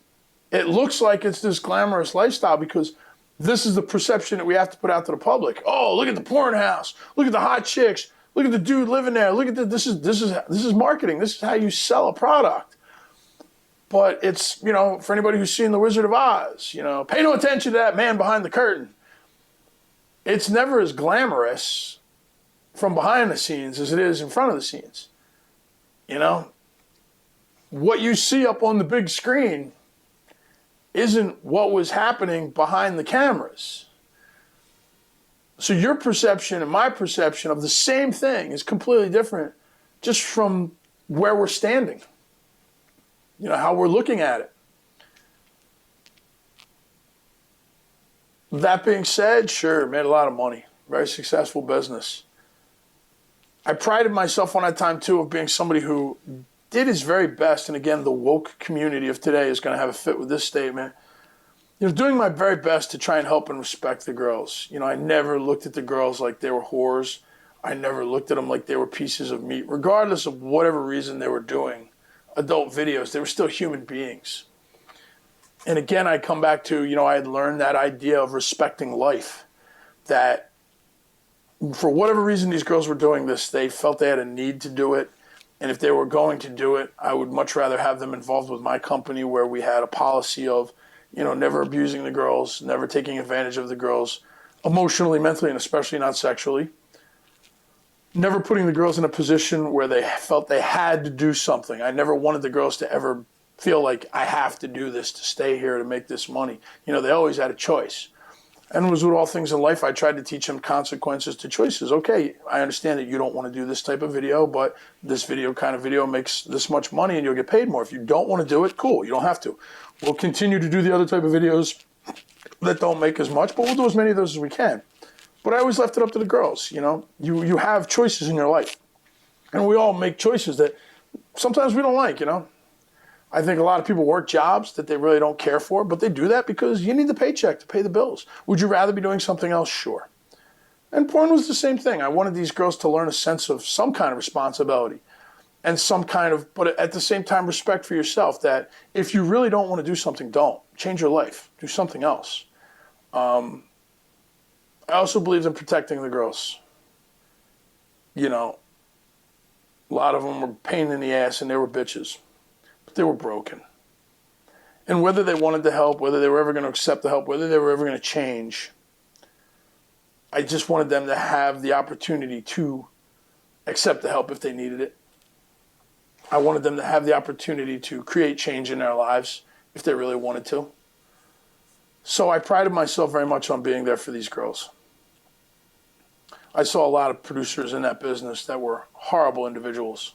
it looks like it's this glamorous lifestyle because this is the perception that we have to put out to the public. Oh, look at the porn house. Look at the hot chicks. Look at the dude living there. Look at this is marketing. This is how you sell a product. But it's, you know, for anybody who's seen The Wizard of Oz, you know, pay no attention to that man behind the curtain. It's never as glamorous from behind the scenes as it is in front of the scenes. You know, what you see up on the big screen isn't what was happening behind the cameras. So your perception and my perception of the same thing is completely different just from where we're standing. You know, how we're looking at it. That being said, sure, made a lot of money. Very successful business. I prided myself on that time, too, of being somebody who did his very best. And again, the woke community of today is going to have a fit with this statement. You know, doing my very best to try and help and respect the girls. You know, I never looked at the girls like they were whores. I never looked at them like they were pieces of meat. Regardless of whatever reason they were doing adult videos, they were still human beings. And again, I come back to, you know, I had learned that idea of respecting life. That for whatever reason these girls were doing this, they felt they had a need to do it. And if they were going to do it, I would much rather have them involved with my company where we had a policy of, you know, never abusing the girls, never taking advantage of the girls, emotionally, mentally, and especially not sexually. Never putting the girls in a position where they felt they had to do something. I never wanted the girls to ever feel like I have to do this to stay here to make this money. You know, they always had a choice. And it was with all things in life, I tried to teach them consequences to choices. Okay, I understand that you don't want to do this type of video, but this kind of video makes this much money and you'll get paid more. If you don't want to do it, cool, you don't have to. We'll continue to do the other type of videos that don't make as much, but we'll do as many of those as we can. But I always left it up to the girls, you know. You have choices in your life. And we all make choices that sometimes we don't like, you know. I think a lot of people work jobs that they really don't care for, but they do that because you need the paycheck to pay the bills. Would you rather be doing something else? Sure. And porn was the same thing. I wanted these girls to learn a sense of some kind of responsibility and some kind of, but at the same time, respect for yourself, that if you really don't want to do something, don't. Change your life. Do something else. I also believed in protecting the girls. You know, a lot of them were pain in the ass and they were bitches. But they were broken. And whether they wanted to help, whether they were ever going to accept the help, whether they were ever going to change, I just wanted them to have the opportunity to accept the help if they needed it. I wanted them to have the opportunity to create change in their lives if they really wanted to. So I prided myself very much on being there for these girls. I saw a lot of producers in that business that were horrible individuals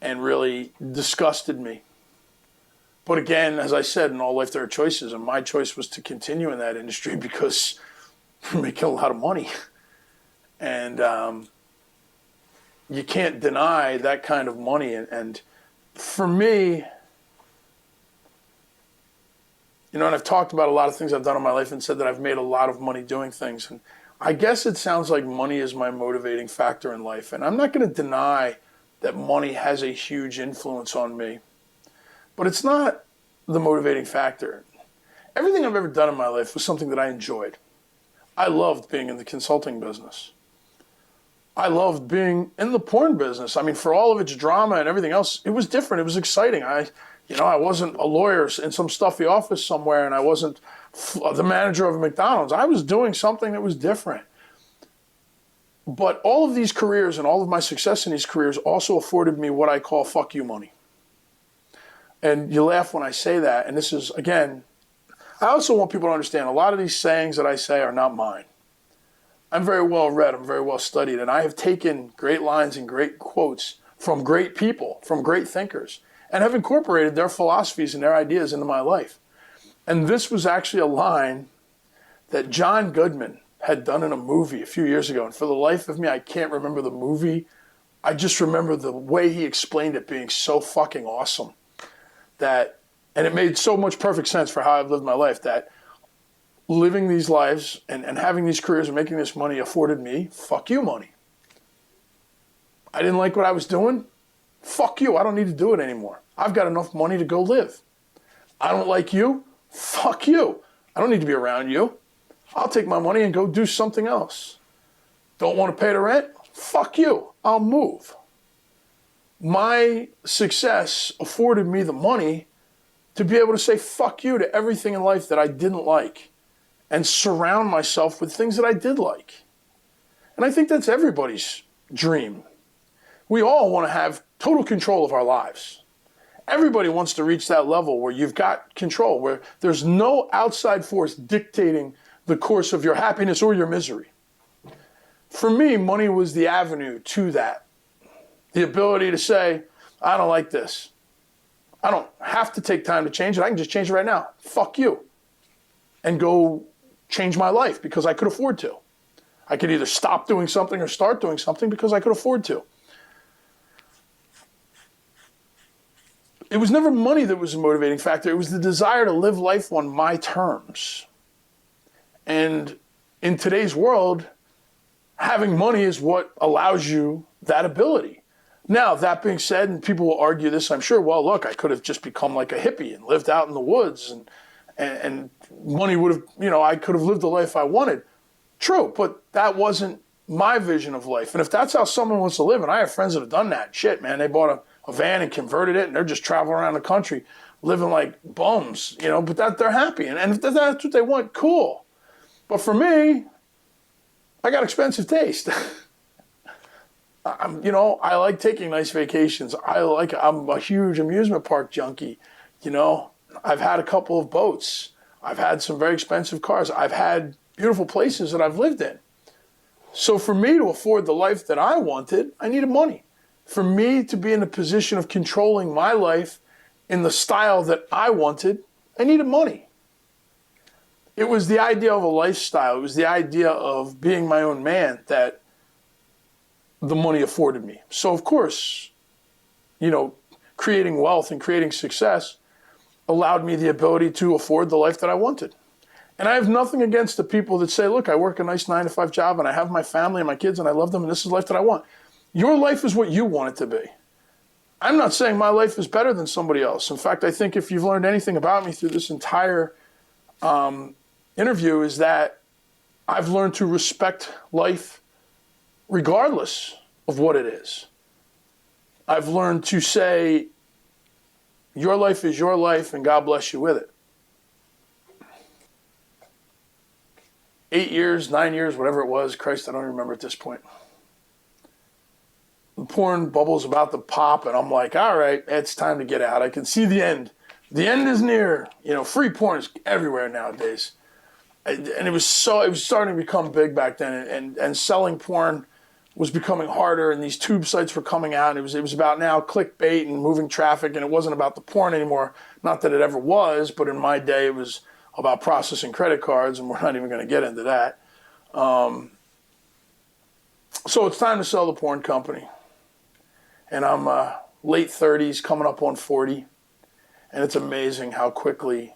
and really disgusted me. But again, as I said, in all life there are choices, and my choice was to continue in that industry because we're making a lot of money. And you can't deny that kind of money. And for me, you know, and I've talked about a lot of things I've done in my life and said that I've made a lot of money doing things. And I guess it sounds like money is my motivating factor in life. And I'm not going to deny that money has a huge influence on me. But it's not the motivating factor. Everything I've ever done in my life was something that I enjoyed. I loved being in the consulting business. I loved being in the porn business. I mean, for all of its drama and everything else, it was different. It was exciting. I wasn't a lawyer in some stuffy office somewhere, and I wasn't the manager of a McDonald's. I was doing something that was different. But all of these careers and all of my success in these careers also afforded me what I call fuck you money. And you laugh when I say that. And this is, again, I also want people to understand a lot of these sayings that I say are not mine. I'm very well read. I'm very well studied. And I have taken great lines and great quotes from great people, from great thinkers, and have incorporated their philosophies and their ideas into my life. And this was actually a line that John Goodman had done in a movie a few years ago. And for the life of me, I can't remember the movie. I just remember the way he explained it being so fucking awesome. And it made so much perfect sense for how I've lived my life, that living these lives and having these careers and making this money afforded me fuck you money. I didn't like what I was doing. Fuck you. I don't need to do it anymore. I've got enough money to go live. I don't like you. Fuck you. I don't need to be around you. I'll take my money and go do something else. Don't want to pay the rent? Fuck you. I'll move. my success afforded me the money to be able to say fuck you to everything in life that I didn't like and surround myself with things that I did like. And I think that's everybody's dream. We all want to have total control of our lives. Everybody wants to reach that level where you've got control, where there's no outside force dictating the course of your happiness or your misery. For me, money was the avenue to that. The ability to say, I don't like this. I don't have to take time to change it. I can just change it right now. Fuck you. And go change my life because I could afford to. I could either stop doing something or start doing something because I could afford to. It was never money that was a motivating factor. It was the desire to live life on my terms. And in today's world, having money is what allows you that ability. Now, that being said, and people will argue this, I'm sure, well, look, I could have just become like a hippie and lived out in the woods and money would have, I could have lived the life I wanted. True, but that wasn't my vision of life. And if that's how someone wants to live, and I have friends that have done that, shit, man, they bought a van and converted it and they're just traveling around the country living like bums, but that they're happy. And if that's what they want, cool. But for me, I got expensive taste. I like taking nice vacations. I'm a huge amusement park junkie. I've had a couple of boats. I've had some very expensive cars. I've had beautiful places that I've lived in. So for me to afford the life that I wanted, I needed money. For me to be in a position of controlling my life in the style that I wanted, I needed money. It was the idea of a lifestyle. It was the idea of being my own man that the money afforded me. So of course, creating wealth and creating success allowed me the ability to afford the life that I wanted. And I have nothing against the people that say, look, I work a nice 9-to-5 job and I have my family and my kids and I love them and this is the life that I want. Your life is what you want it to be. I'm not saying my life is better than somebody else. In fact, I think if you've learned anything about me through this entire interview is that I've learned to respect life regardless of what it is. I've learned to say, your life is your life and God bless you with it. 8 years, 9 years, whatever it was, Christ, I don't remember at this point. The porn bubble's about to pop and I'm like, all right, it's time to get out. I can see the end. The end is near. Free porn is everywhere nowadays. And it was starting to become big back then and selling porn was becoming harder and these tube sites were coming out and it was about now clickbait and moving traffic and it wasn't about the porn anymore. Not that it ever was, but in my day it was about processing credit cards and we're not even going to get into that. So it's time to sell the porn company. And I'm late 30s, coming up on 40. And it's amazing how quickly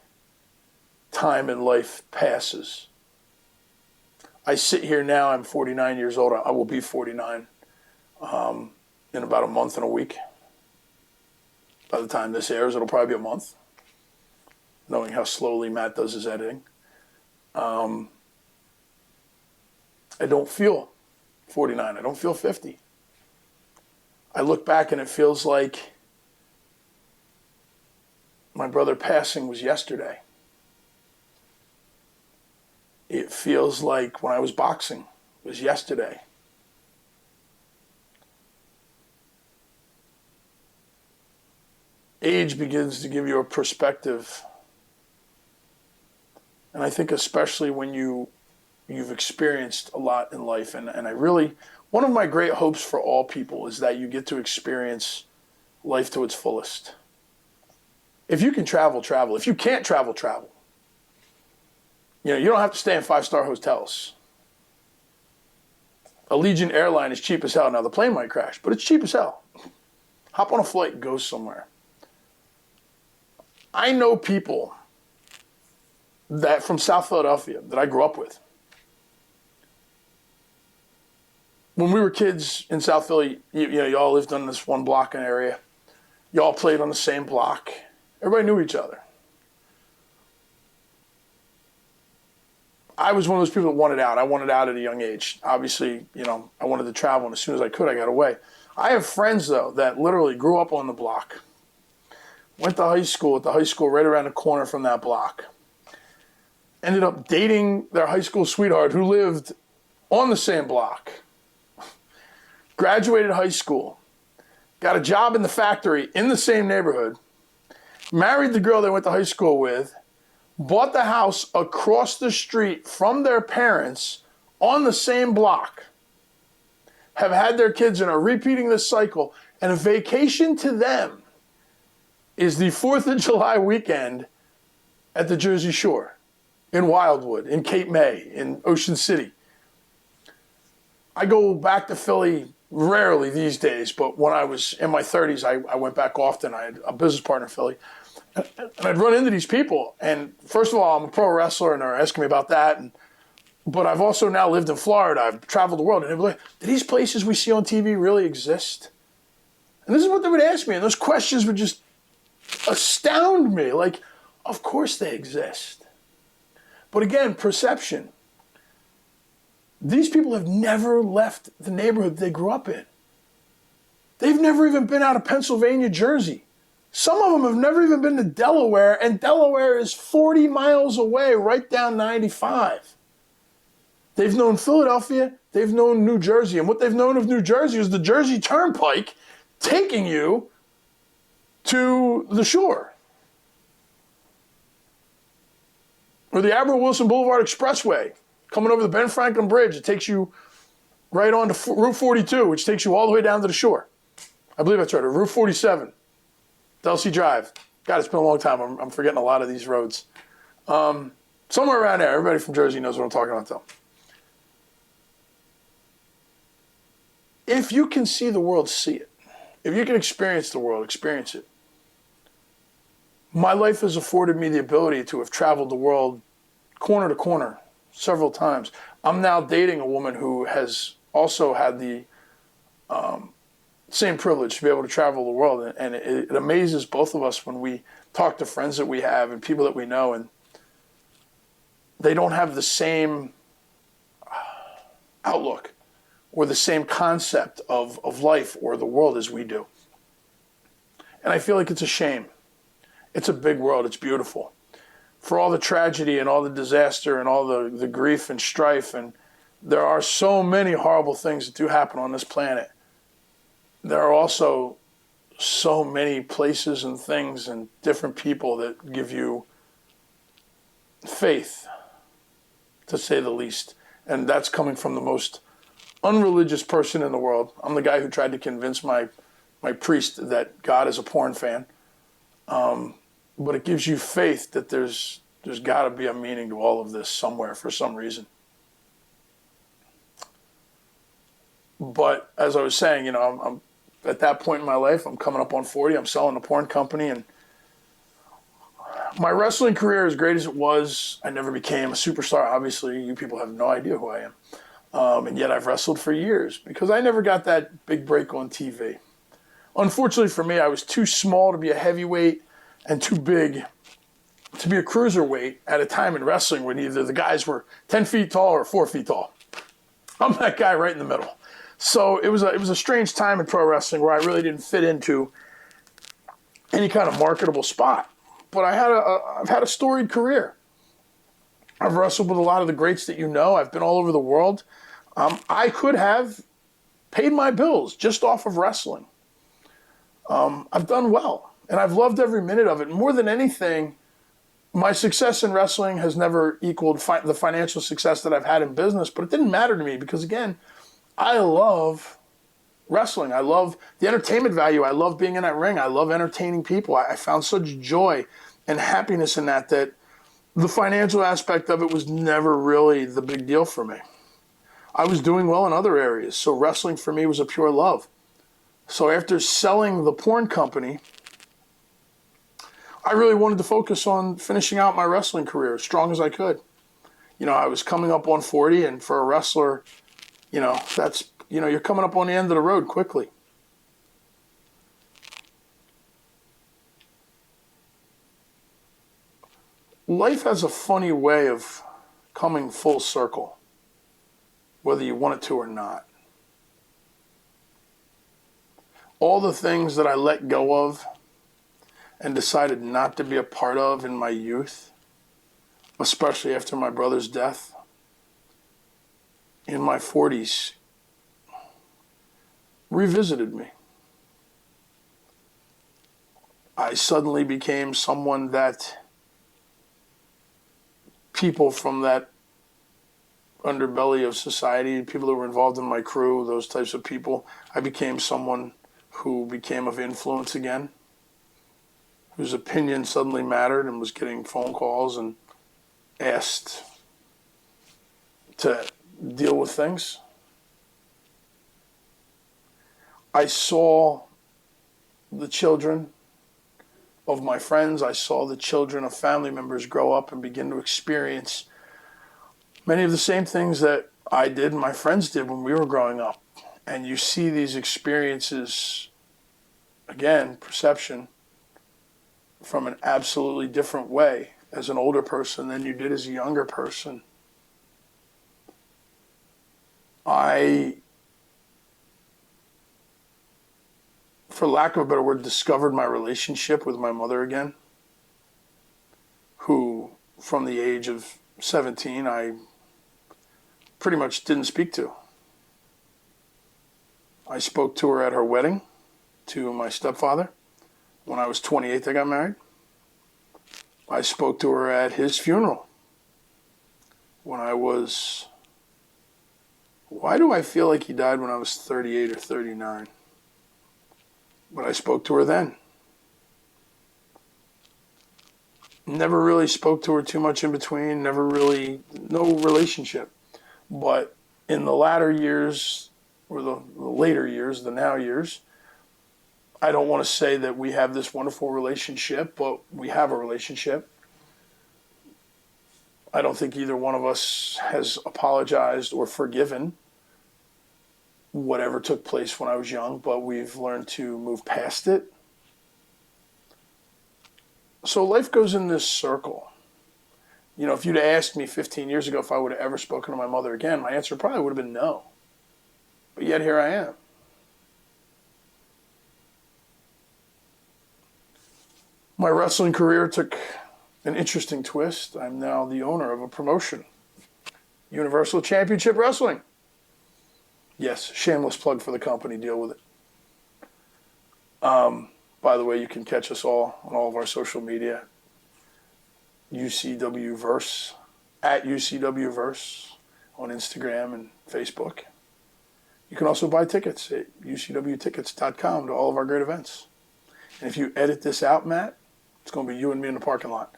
time in life passes. I sit here now, I'm 49 years old. I will be 49 in about a month and a week. By the time this airs, it'll probably be a month, knowing how slowly Matt does his editing. I don't feel 49. I don't feel 50. I look back and it feels like my brother passing was yesterday. It feels like when I was boxing was yesterday. Age begins to give you a perspective. And I think especially when you've experienced a lot in life. And I really, one of my great hopes for all people is that you get to experience life to its fullest. If you can travel, travel. If you can't travel, travel. You don't have to stay in 5-star hotels. Allegiant Airline is cheap as hell. Now, the plane might crash, but it's cheap as hell. Hop on a flight and go somewhere. I know people that from South Philadelphia that I grew up with. When we were kids in South Philly, you all lived on this one block and area. You all played on the same block. Everybody knew each other. I was one of those people that wanted out. I wanted out at a young age. Obviously, I wanted to travel, and as soon as I could, I got away. I have friends, though, that literally grew up on the block, went to high school at the high school right around the corner from that block, ended up dating their high school sweetheart who lived on the same block, graduated high school, got a job in the factory in the same neighborhood, married the girl they went to high school with, bought the house across the street from their parents on the same block, have had their kids and are repeating this cycle, and a vacation to them is the 4th of July weekend at the Jersey Shore, in Wildwood, in Cape May, in Ocean City. I go back to Philly rarely these days, but when I was in my 30s, I went back often. I had a business partner in Philly. And I'd run into these people. And first of all, I'm a pro wrestler, and they're asking me about that. But I've also now lived in Florida. I've traveled the world. And they're like, do these places we see on TV really exist? And this is what they would ask me. And those questions would just astound me. Like, of course they exist. But again, perception. These people have never left the neighborhood they grew up in. They've never even been out of Pennsylvania, Jersey. Some of them have never even been to Delaware, and Delaware is 40 miles away, right down 95. They've known Philadelphia, they've known New Jersey, and what they've known of New Jersey is the Jersey Turnpike taking you to the shore. Or the Admiral Wilson Boulevard Expressway, coming over the Ben Franklin Bridge. It takes you right on to Route 42, which takes you all the way down to the shore. I believe that's right, or Route 47, Delsey Drive. God, it's been a long time. I'm forgetting a lot of these roads. Somewhere around there. Everybody from Jersey knows what I'm talking about, though. If you can see the world, see it. If you can experience the world, experience it. My life has afforded me the ability to have traveled the world corner to corner several times. I'm now dating a woman who has also had the same privilege to be able to travel the world. And it amazes both of us when we talk to friends that we have and people that we know, and they don't have the same outlook or the same concept of life or the world as we do. And I feel like it's a shame. It's a big world. It's beautiful. For all the tragedy and all the disaster and all the grief and strife, and there are so many horrible things that do happen on this planet, there are also so many places and things and different people that give you faith, to say the least. And that's coming from the most unreligious person in the world. I'm the guy who tried to convince my priest that God is a porn fan. But it gives you faith that there's got to be a meaning to all of this somewhere for some reason. But as I was saying, I'm at that point in my life, I'm coming up on 40. I'm selling a porn company, and my wrestling career, as great as it was, I never became a superstar. Obviously, you people have no idea who I am. And yet I've wrestled for years because I never got that big break on TV. Unfortunately for me, I was too small to be a heavyweight and too big to be a cruiserweight at a time in wrestling when either the guys were 10 feet tall or 4 feet tall. I'm that guy right in the middle. So it was a strange time in pro wrestling where I really didn't fit into any kind of marketable spot. But I've had a storied career. I've wrestled with a lot of the greats that you know. I've been all over the world. I could have paid my bills just off of wrestling. I've done well, and I've loved every minute of it. More than anything, my success in wrestling has never equaled the financial success that I've had in business, but it didn't matter to me because, again, I love wrestling. I love the entertainment value. I love being in that ring. I love entertaining people. I found such joy and happiness in that the financial aspect of it was never really the big deal for me. I was doing well in other areas, so wrestling for me was a pure love. So after selling the porn company, I really wanted to focus on finishing out my wrestling career as strong as I could. I was coming up on 40, and for a wrestler, that's, you're coming up on the end of the road quickly. Life has a funny way of coming full circle, whether you want it to or not. all the things that I let go of and decided not to be a part of in my youth, especially after my brother's death, in my 40s, revisited me. I suddenly became someone that people from that underbelly of society, people that were involved in my crew, those types of people, I became someone who became of influence again, whose opinion suddenly mattered and was getting phone calls and asked to deal with things. I saw the children of my friends. I saw the children of family members grow up and begin to experience many of the same things that I did and my friends did when we were growing up. And you see these experiences, again, perception, from an absolutely different way as an older person than you did as a younger person. I, for lack of a better word, discovered my relationship with my mother again, who from the age of 17, I pretty much didn't speak to. I spoke to her at her wedding to my stepfather. When I was 28, I got married. I spoke to her at his funeral when I was, why do I feel like he died when I was 38 or 39? But I spoke to her then. Never really spoke to her too much in between, never really, no relationship. But in the latter years, or the later years, the now years, I don't want to say that we have this wonderful relationship, but we have a relationship. I don't think either one of us has apologized or forgiven whatever took place when I was young, but we've learned to move past it. So life goes in this circle. You know, if you'd asked me 15 years ago if I would have ever spoken to my mother again, my answer probably would have been no. But yet here I am. My wrestling career took an interesting twist. I'm now the owner of a promotion, Universal Championship Wrestling. Yes, shameless plug for the company, deal with it. By the way, you can catch us all on all of our social media, UCWverse, at UCWverse on Instagram and Facebook. You can also buy tickets at ucwtickets.com to all of our great events. And if you edit this out, Matt, it's going to be you and me in the parking lot.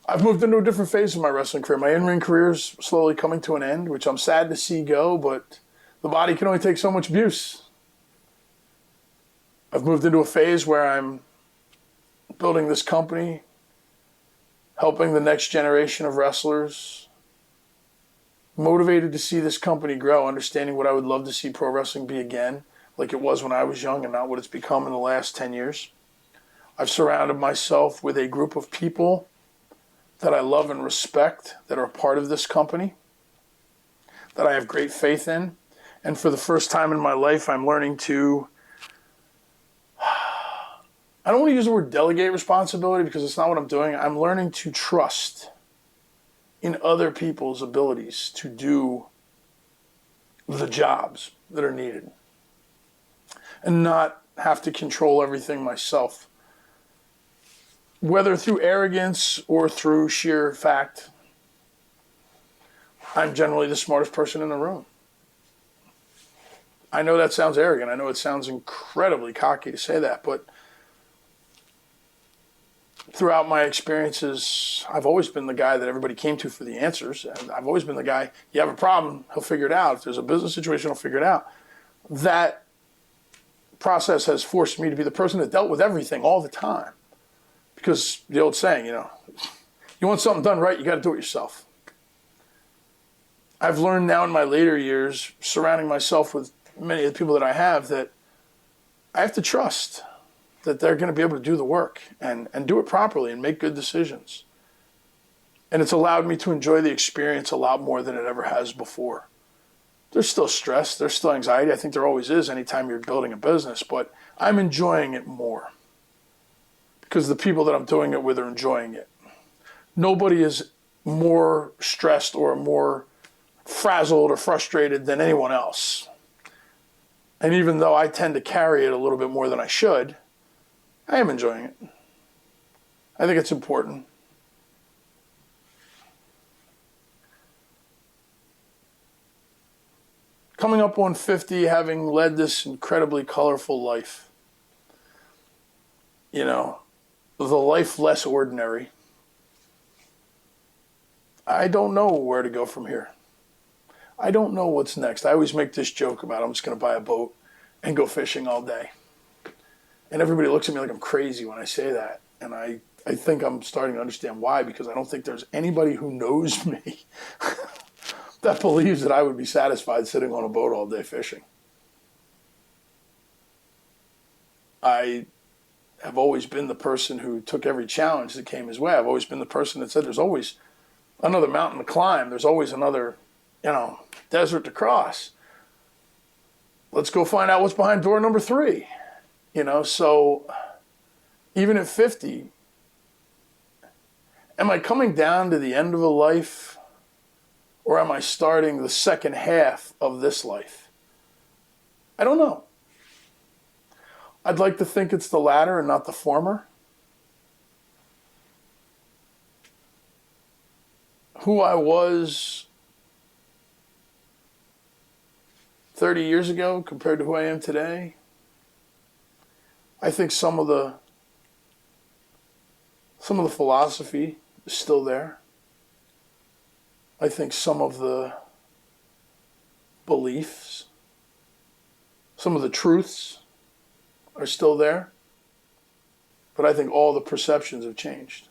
I've moved into a different phase of my wrestling career. My in-ring career is slowly coming to an end, which I'm sad to see go, but the body can only take so much abuse. I've moved into a phase where I'm building this company, helping the next generation of wrestlers, motivated to see this company grow, understanding what I would love to see pro wrestling be again, like it was when I was young and not what it's become in the last 10 years. I've surrounded myself with a group of people that I love and respect that are a part of this company, that I have great faith in. And for the first time in my life, I'm learning to, I don't want to use the word delegate responsibility because it's not what I'm doing. I'm learning to trust in other people's abilities to do the jobs that are needed and not have to control everything myself, whether through arrogance or through sheer fact. I'm generally the smartest person in the room. I know that sounds arrogant. I know it sounds incredibly cocky to say that, but throughout my experiences, I've always been the guy that everybody came to for the answers. And I've always been the guy, you have a problem, he'll figure it out. If there's a business situation, he'll figure it out. That process has forced me to be the person that dealt with everything all the time. Because the old saying, you know, you want something done right, you got to do it yourself. I've learned now in my later years, surrounding myself with many of the people that I have, that I have to trust that they're going to be able to do the work and do it properly and make good decisions. And it's allowed me to enjoy the experience a lot more than it ever has before. There's still stress. There's still anxiety. I think there always is anytime you're building a business, but I'm enjoying it more because the people that I'm doing it with are enjoying it. Nobody is more stressed or more frazzled or frustrated than anyone else. And even though I tend to carry it a little bit more than I should, I am enjoying it. I think it's important. Coming up on 50, having led this incredibly colorful life, you know, the life less ordinary, I don't know where to go from here. I don't know what's next. I always make this joke about I'm just going to buy a boat and go fishing all day. And everybody looks at me like I'm crazy when I say that. And I think I'm starting to understand why, because I don't think there's anybody who knows me that believes that I would be satisfied sitting on a boat all day fishing. I have always been the person who took every challenge that came his way. I've always been the person that said there's always another mountain to climb. There's always another, desert to cross. Let's go find out what's behind door number 3. So even at 50, am I coming down to the end of a life, or am I starting the second half of this life? I don't know. I'd like to think it's the latter and not the former. Who I was 30 years ago compared to who I am today, I think some of the philosophy is still there. I think some of the beliefs, some of the truths are still there. But I think all the perceptions have changed.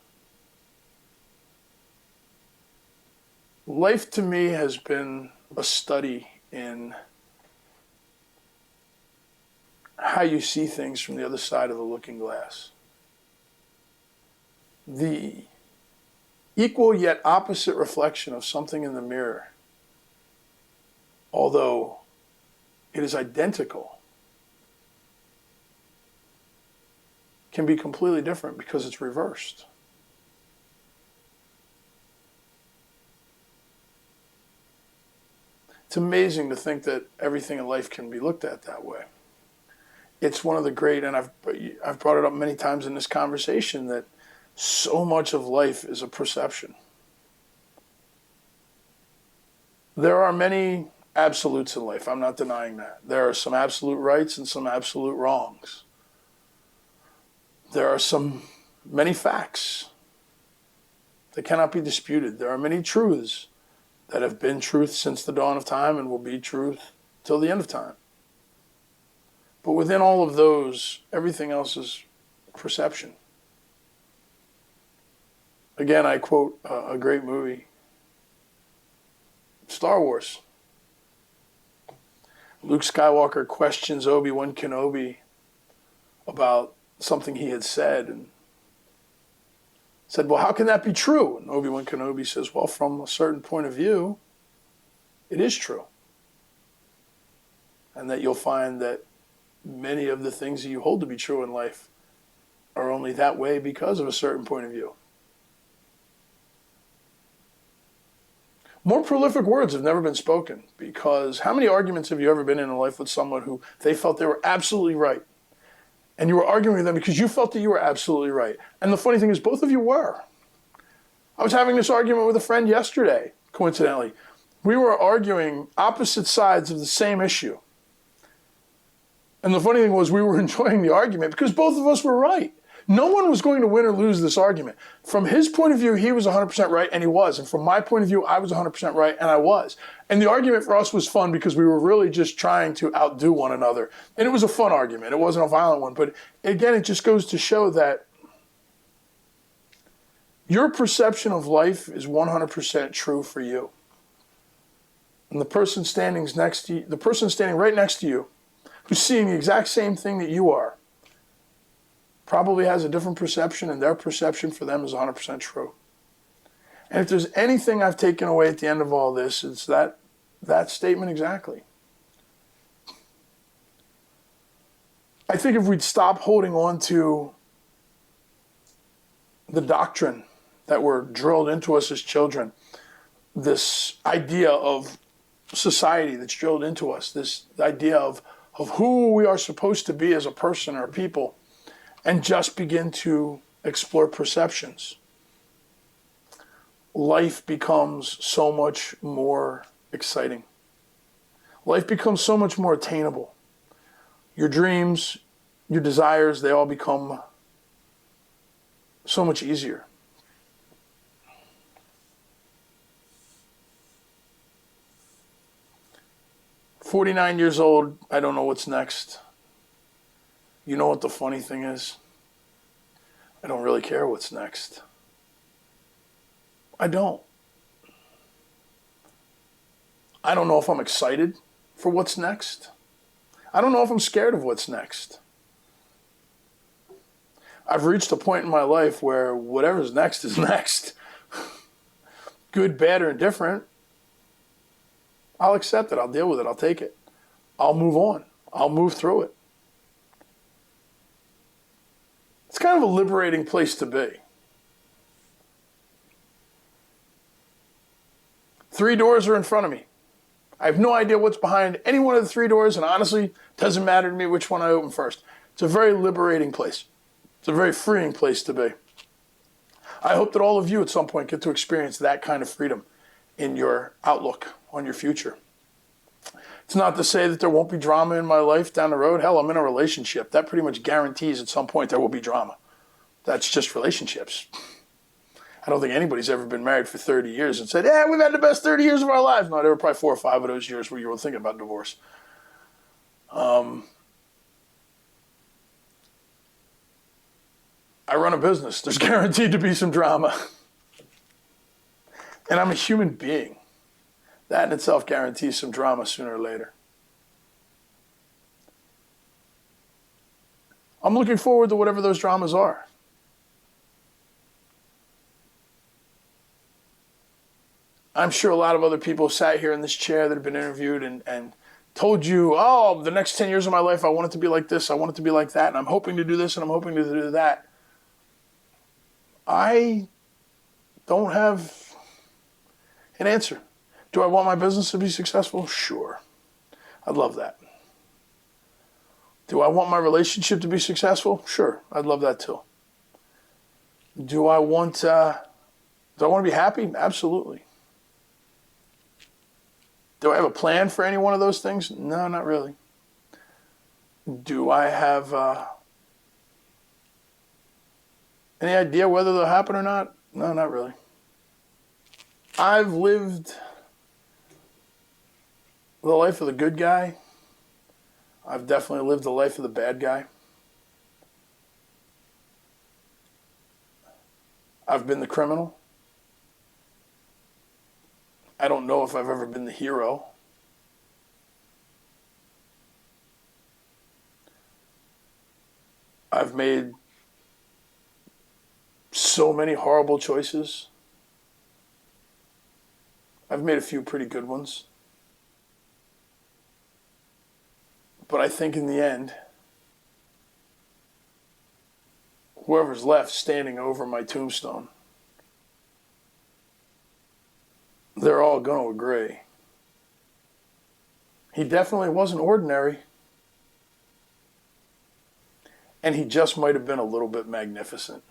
Life to me has been a study in how you see things from the other side of the looking glass. The equal yet opposite reflection of something in the mirror, although it is identical, can be completely different because it's reversed. It's amazing to think that everything in life can be looked at that way. It's one of the great, and I've brought it up many times in this conversation, that so much of life is a perception. There are many absolutes in life. I'm not denying that. There are some absolute rights and some absolute wrongs. There are many facts that cannot be disputed. There are many truths that have been truth since the dawn of time and will be truth till the end of time. But within all of those, everything else is perception. Again, I quote a great movie, Star Wars. Luke Skywalker questions Obi-Wan Kenobi about something he had said and said, well, how can that be true? And Obi-Wan Kenobi says, well, from a certain point of view, it is true. And that you'll find that many of the things that you hold to be true in life are only that way because of a certain point of view. More prolific words have never been spoken, because how many arguments have you ever been in life with someone who they felt they were absolutely right? And you were arguing with them because you felt that you were absolutely right. And the funny thing is, both of you were. I was having this argument with a friend yesterday, coincidentally. We were arguing opposite sides of the same issue. And the funny thing was, we were enjoying the argument because both of us were right. No one was going to win or lose this argument. From his point of view, he was 100% right, and he was. And from my point of view, I was 100% right, and I was. And the argument for us was fun because we were really just trying to outdo one another. And it was a fun argument. It wasn't a violent one. But again, it just goes to show that your perception of life is 100% true for you. And the person standing right next to you, who's seeing the exact same thing that you are, probably has a different perception, and their perception for them is 100% true. And if there's anything I've taken away at the end of all this, it's that that statement exactly. I think if we'd stop holding on to the doctrine that were drilled into us as children, this idea of society that's drilled into us, this idea of who we are supposed to be as a person or a people, and just begin to explore perceptions, life becomes so much more exciting. Life becomes so much more attainable. Your dreams, your desires, they all become so much easier. "49 years old, I don't know what's next." You know what the funny thing is? I don't really care what's next. I don't. I don't know if I'm excited for what's next. I don't know if I'm scared of what's next. I've reached a point in my life where whatever's next is next. Good, bad, or indifferent. I'll accept it. I'll deal with it. I'll take it. I'll move on. I'll move through it. It's kind of a liberating place to be. 3 doors are in front of me. I have no idea what's behind any one of the 3 doors, and honestly, it doesn't matter to me which one I open first. It's a very liberating place. It's a very freeing place to be. I hope that all of you at some point get to experience that kind of freedom in your outlook on your future. It's not to say that there won't be drama in my life down the road. Hell, I'm in a relationship. That pretty much guarantees at some point there will be drama. That's just relationships. I don't think anybody's ever been married for 30 years and said, "Yeah, we've had the best 30 years of our lives." No, there were probably 4 or 5 of those years where you were thinking about divorce. I run a business. There's guaranteed to be some drama. And I'm a human being. That in itself guarantees some drama sooner or later. I'm looking forward to whatever those dramas are. I'm sure a lot of other people sat here in this chair that have been interviewed and told you, "Oh, the next 10 years of my life, I want it to be like this, I want it to be like that, and I'm hoping to do this, and I'm hoping to do that." I don't have an answer. Do I want my business to be successful? Sure. I'd love that. Do I want my relationship to be successful? Sure. I'd love that too. Do I want to be happy? Absolutely. Do I have a plan for any one of those things? No, not really. Do I have any idea whether they'll happen or not? No, not really. I've lived the life of the good guy. I've definitely lived the life of the bad guy. I've been the criminal. I don't know if I've ever been the hero. I've made so many horrible choices. I've made a few pretty good ones. But I think in the end, whoever's left standing over my tombstone, they're all going to agree. He definitely wasn't ordinary. And he just might have been a little bit magnificent.